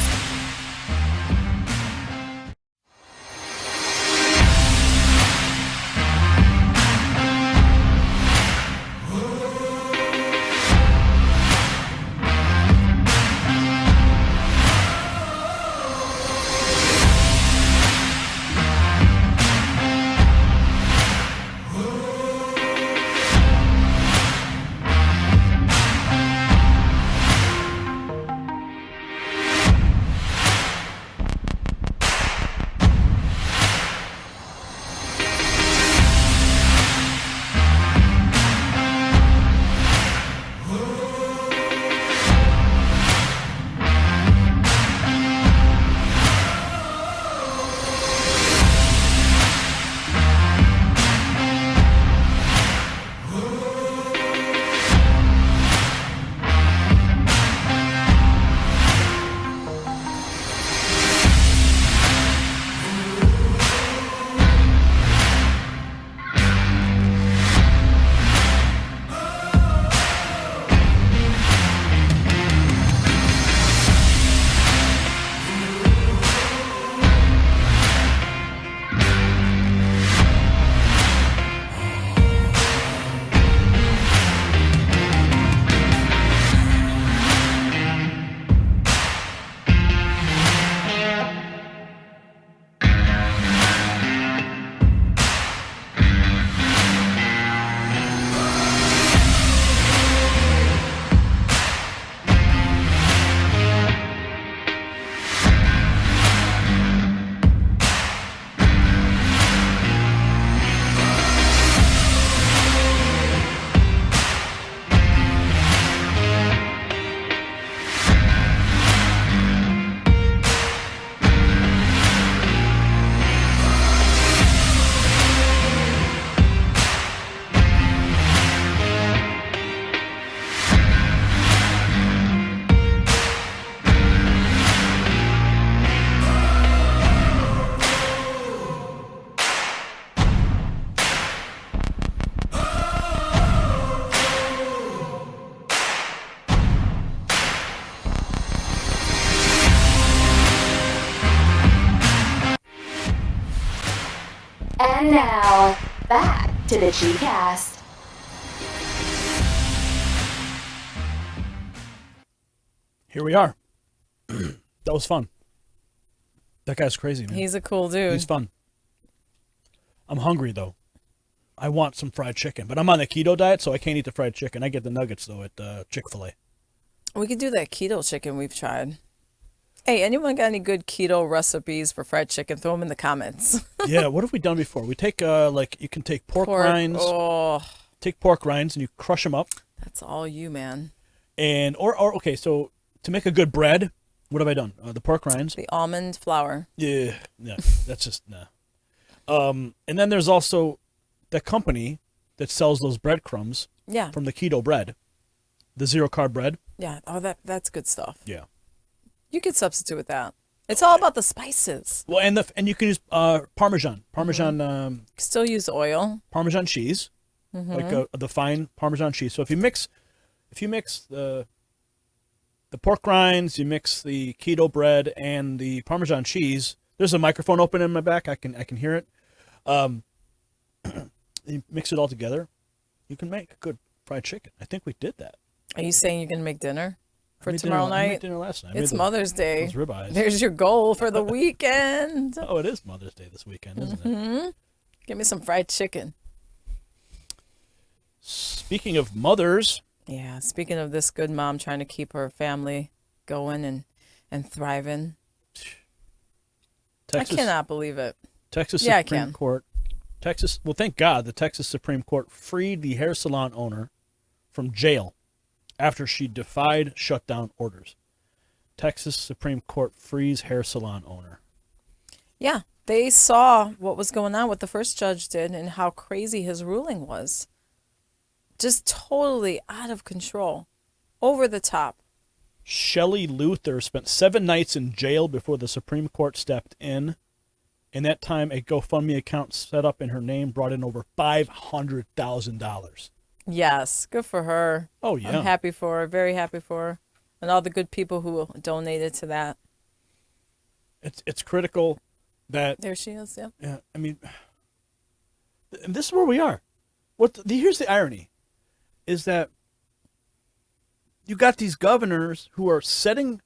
And now, back to the G-Cast. Here we are. That was fun. That guy's crazy, man. He's a cool dude. He's fun. I'm hungry, though. I want some fried chicken, but I'm on the keto diet, so I can't eat the fried chicken. I get the nuggets, though, at Chick-fil-A. We could do that keto chicken we've tried. Hey, anyone got any good keto recipes for fried chicken? Throw them in the comments. Yeah, what have we done before? We take, you can take pork rinds. Oh, Take pork rinds and you crush them up. that's all you, man. And, okay, so to make a good bread, what have I done? The pork rinds. The almond flour. Yeah, that's just, nah. And then there's also the company that sells those breadcrumbs Yeah. from the keto bread, the zero-carb bread. Yeah. Oh, that's good stuff. Yeah. You could substitute with that. It's all about the spices. Well, and you can use Parmesan Still use oil. Parmesan cheese, like the fine Parmesan cheese. So if you mix the pork rinds, you mix the keto bread and the Parmesan cheese. There's a microphone open in my back. I can hear it. You mix it all together. You can make a good fried chicken. I think we did that. Are you saying you're going to make dinner for I made tomorrow dinner, I made night? dinner last night. I It's made Mother's Day. those ribeyes. There's your goal for the weekend. Oh, it is Mother's Day this weekend, isn't it? Give me some fried chicken. Speaking of mothers, Yeah, speaking of this good mom trying to keep her family going and thriving. Texas, I cannot believe it. Texas Yeah, I Supreme can. Court. Well, thank God the Texas Supreme Court freed the hair salon owner from jail after she defied shutdown orders. Texas Supreme Court frees hair salon owner. Yeah, they saw what was going on, what the first judge did, and how crazy his ruling was. Just totally out of control. Over the top. Shelley Luther spent 7 nights in jail before the Supreme Court stepped in. In that time, a GoFundMe account set up in her name brought in over $500,000. Yes, good for her. Oh, yeah. I'm happy for her, very happy for her. And all the good people who donated to that. It's critical that... There she is, yeah. Yeah, I mean, and this is where we are. Here's the irony, is that you got these governors who are setting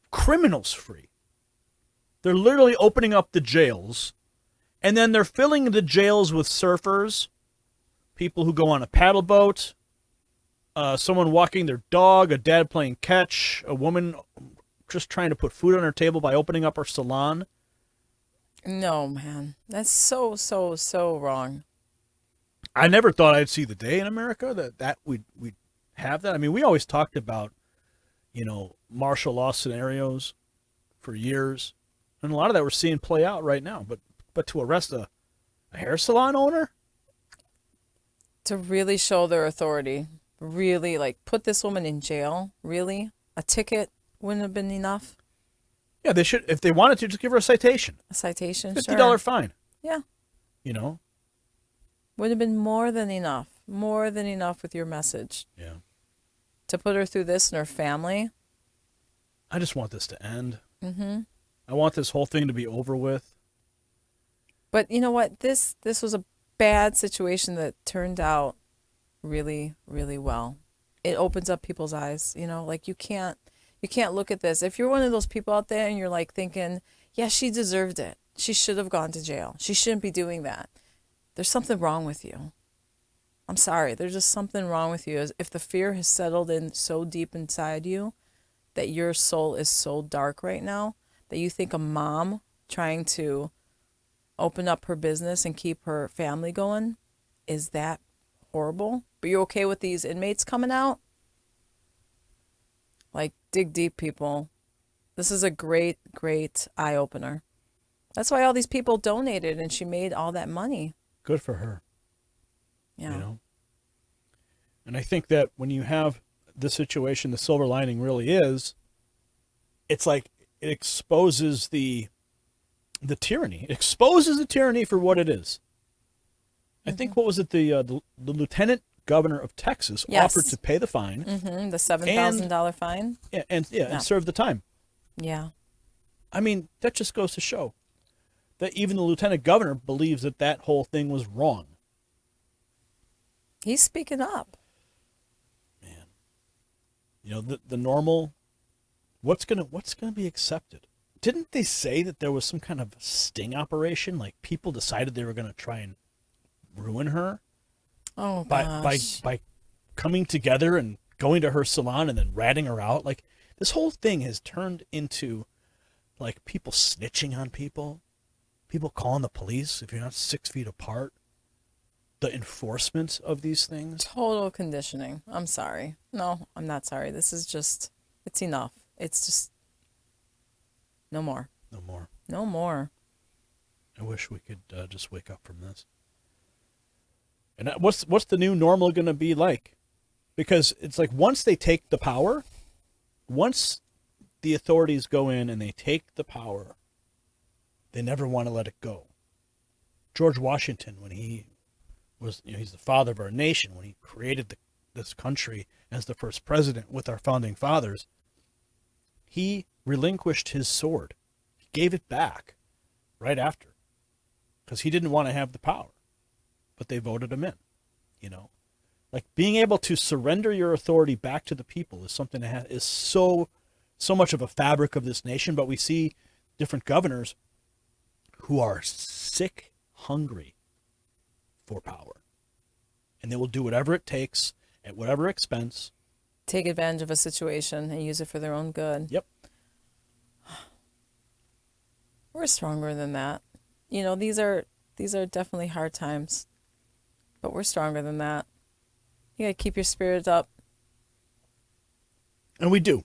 criminals free. They're literally opening up the jails, and then they're filling the jails with surfers, people who go on a paddle boat, someone walking their dog, a dad playing catch, a woman just trying to put food on her table by opening up her salon. No, man. That's so wrong. I never thought I'd see the day in America that we'd have that. I mean, we always talked about, martial law scenarios for years. And a lot of that we're seeing play out right now. But to arrest a hair salon owner? To really show their authority. Really, put this woman in jail. Really? A ticket wouldn't have been enough? Yeah, they should. If they wanted to, just give her a citation. A citation? $50 Sure. fine. Yeah. Would have been more than enough. More than enough with your message. Yeah. To put her through this and her family. I just want this to end. Mm-hmm. I want this whole thing to be over with. But you know what? This was a bad situation that turned out really, really well. It opens up people's eyes. You can't look at this. If you're one of those people out there and you're thinking, yeah, she deserved it. She should have gone to jail. She shouldn't be doing that. There's something wrong with you. I'm sorry. There's just something wrong with you. If the fear has settled in so deep inside you that your soul is so dark right now that you think a mom trying to open up her business and keep her family going is that horrible? But you're okay with these inmates coming out? Dig deep, people. This is a great, great eye-opener. That's why all these people donated and she made all that money. Good for her. Yeah. And I think that when you have this situation, the silver lining really is, it's like it exposes the tyranny. It exposes the tyranny for what it is. I think, what was it, the lieutenant governor of Texas offered to pay the fine. Mm-hmm, the $7,000 fine. And serve the time. Yeah. I mean, that just goes to show that even the lieutenant governor believes that that whole thing was wrong. He's speaking up. Man, you know, the normal, what's gonna be accepted? Didn't they say that there was some kind of sting operation? Like people decided they were gonna try and ruin her. Oh, by coming together and going to her salon and then ratting her out. Like this whole thing has turned into like people snitching on people, people calling the police if you're not 6 feet apart. The enforcement of these things. Total conditioning. I'm sorry. No, I'm not sorry. This is just, it's enough. It's just, no more. No more. No more. I wish we could just wake up from this. And what's the new normal going to be like? Because it's like once they take the power, once the authorities go in and they take the power, they never want to let it go. George Washington, when he was, he's the father of our nation, when he created this country as the first president with our founding fathers, he relinquished his sword. He gave it back right after because he didn't want to have the power. But they voted him in, Like being able to surrender your authority back to the people is something that is so much of a fabric of this nation. But we see different governors who are sick, hungry for power. And they will do whatever it takes at whatever expense. Take advantage of a situation and use it for their own good. Yep. We're stronger than that. These are definitely hard times. But we're stronger than that. You gotta keep your spirits up. And we do.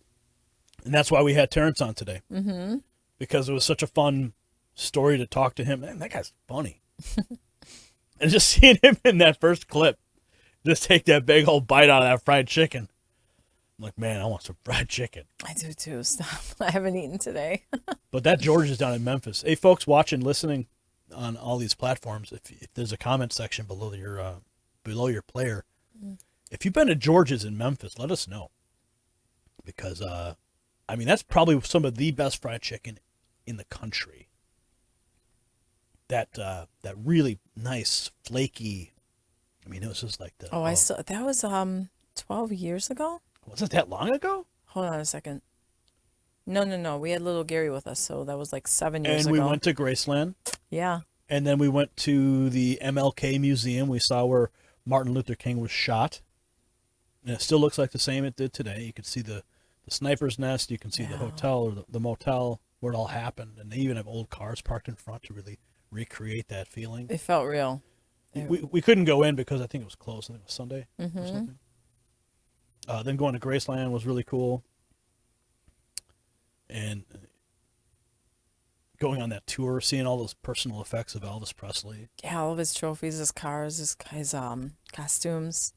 And that's why we had Terrence on today. Mm-hmm. Because it was such a fun story to talk to him. Man, that guy's funny. And just seeing him in that first clip, just take that big old bite out of that fried chicken. I'm like, man, I want some fried chicken. I do too. Stop. I haven't eaten today. But that George is down in Memphis. Hey, folks watching, listening on all these platforms, if there's a comment section below your player, if you've been to George's in Memphis, let us know. Because, that's probably some of the best fried chicken in the country. That really nice, flaky, it was just like the... that was 12 years ago? Was it that long ago? Hold on a second. No. We had little Gary with us, so that was like 7 years ago. And we went to Graceland. Yeah. And then we went to the Mlk Museum. We saw where Martin Luther King was shot. And it still looks like the same it did today. You can see the sniper's nest. You can see the hotel or the motel where it all happened. And they even have old cars parked in front to really recreate that feeling. It felt real. We couldn't go in because I think it was closed. I think it was Sunday or something. Then going to Graceland was really cool. And going on that tour, seeing all those personal effects of Elvis Presley. Yeah, all of his trophies, his cars, his costumes.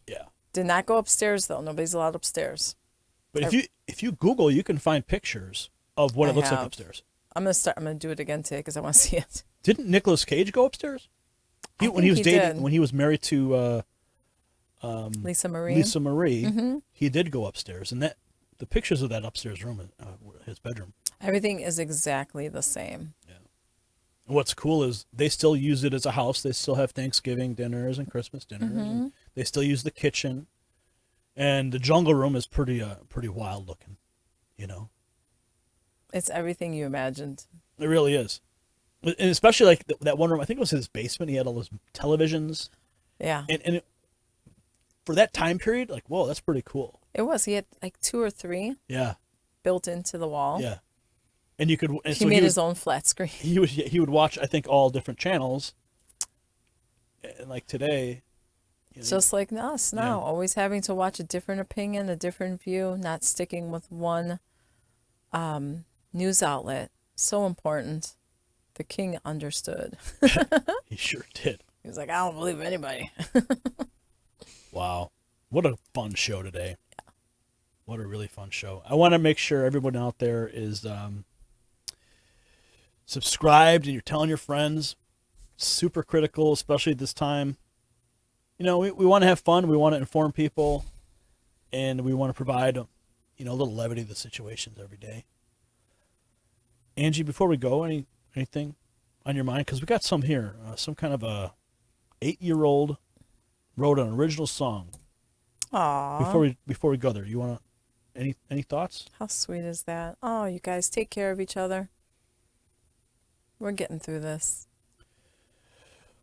Yeah. Did not go upstairs though. Nobody's allowed upstairs. But if you Google, you can find pictures of what it looks like upstairs. I'm gonna do it again today because I want to see it. Didn't Nicolas Cage go upstairs? When he was married to Lisa Marie. Mm-hmm. He did go upstairs, and the pictures of that upstairs room, his bedroom. Everything is exactly the same. Yeah. And what's cool is they still use it as a house. They still have Thanksgiving dinners and Christmas dinners. And they still use the kitchen, and the jungle room is pretty wild looking. It's everything you imagined. It really is. And especially like that one room, I think it was his basement. He had all those televisions. Yeah. And for that time period, like, whoa, that's pretty cool. It was. He had like 2 or 3. Yeah. Built into the wall. Yeah. And you could. And he made his own flat screen. He would watch, I think, all different channels. And like today. Just like us now, always having to watch a different opinion, a different view, not sticking with one news outlet. So important. The king understood. He sure did. He was like, I don't believe anybody. Wow. What a fun show today. Yeah. What a really fun show. I want to make sure everyone out there is subscribed and you're telling your friends. Super critical, especially this time. We want to have fun. We want to inform people. And we want to provide, a little levity to the situations every day. Angie, before we go, anything? on your mind? Because we got some here. Some kind of a 8-year-old wrote an original song. Aww. Before we go there, you want to any thoughts? How sweet is that? Oh, you guys take care of each other. We're getting through this.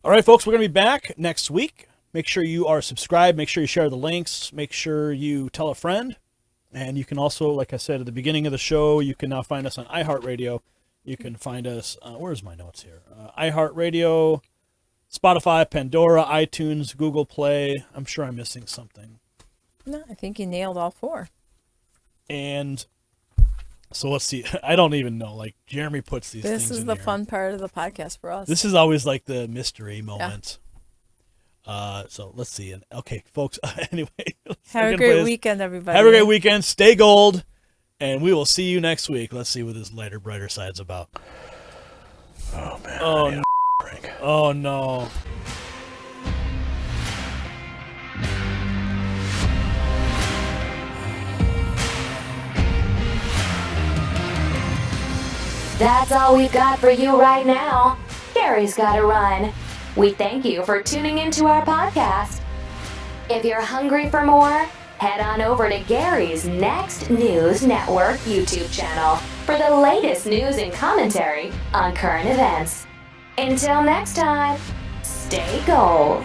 All right, folks, we're going to be back next week. Make sure you are subscribed. Make sure you share the links. Make sure you tell a friend. And you can also, like I said at the beginning of the show, you can now find us on iHeartRadio. You can find us, where's my notes here? iHeartRadio, Spotify, Pandora, iTunes, Google Play. I'm sure I'm missing something. No, I think you nailed all 4. And so let's see. I don't even know. Like, Jeremy puts these things in This is the here. fun part of the podcast for us. This is always like the mystery moment. So let's see. And okay, folks, anyway. Have a great weekend, everybody. Have a great weekend. Stay gold. And we will see you next week. Let's see what this lighter, brighter side's about. Oh, man. Oh, no. Oh, no. That's all we've got for you right now. Gary's got to run. We thank you for tuning into our podcast. If you're hungry for more, head on over to Gary's Next News Network YouTube channel for the latest news and commentary on current events. Until next time, stay gold.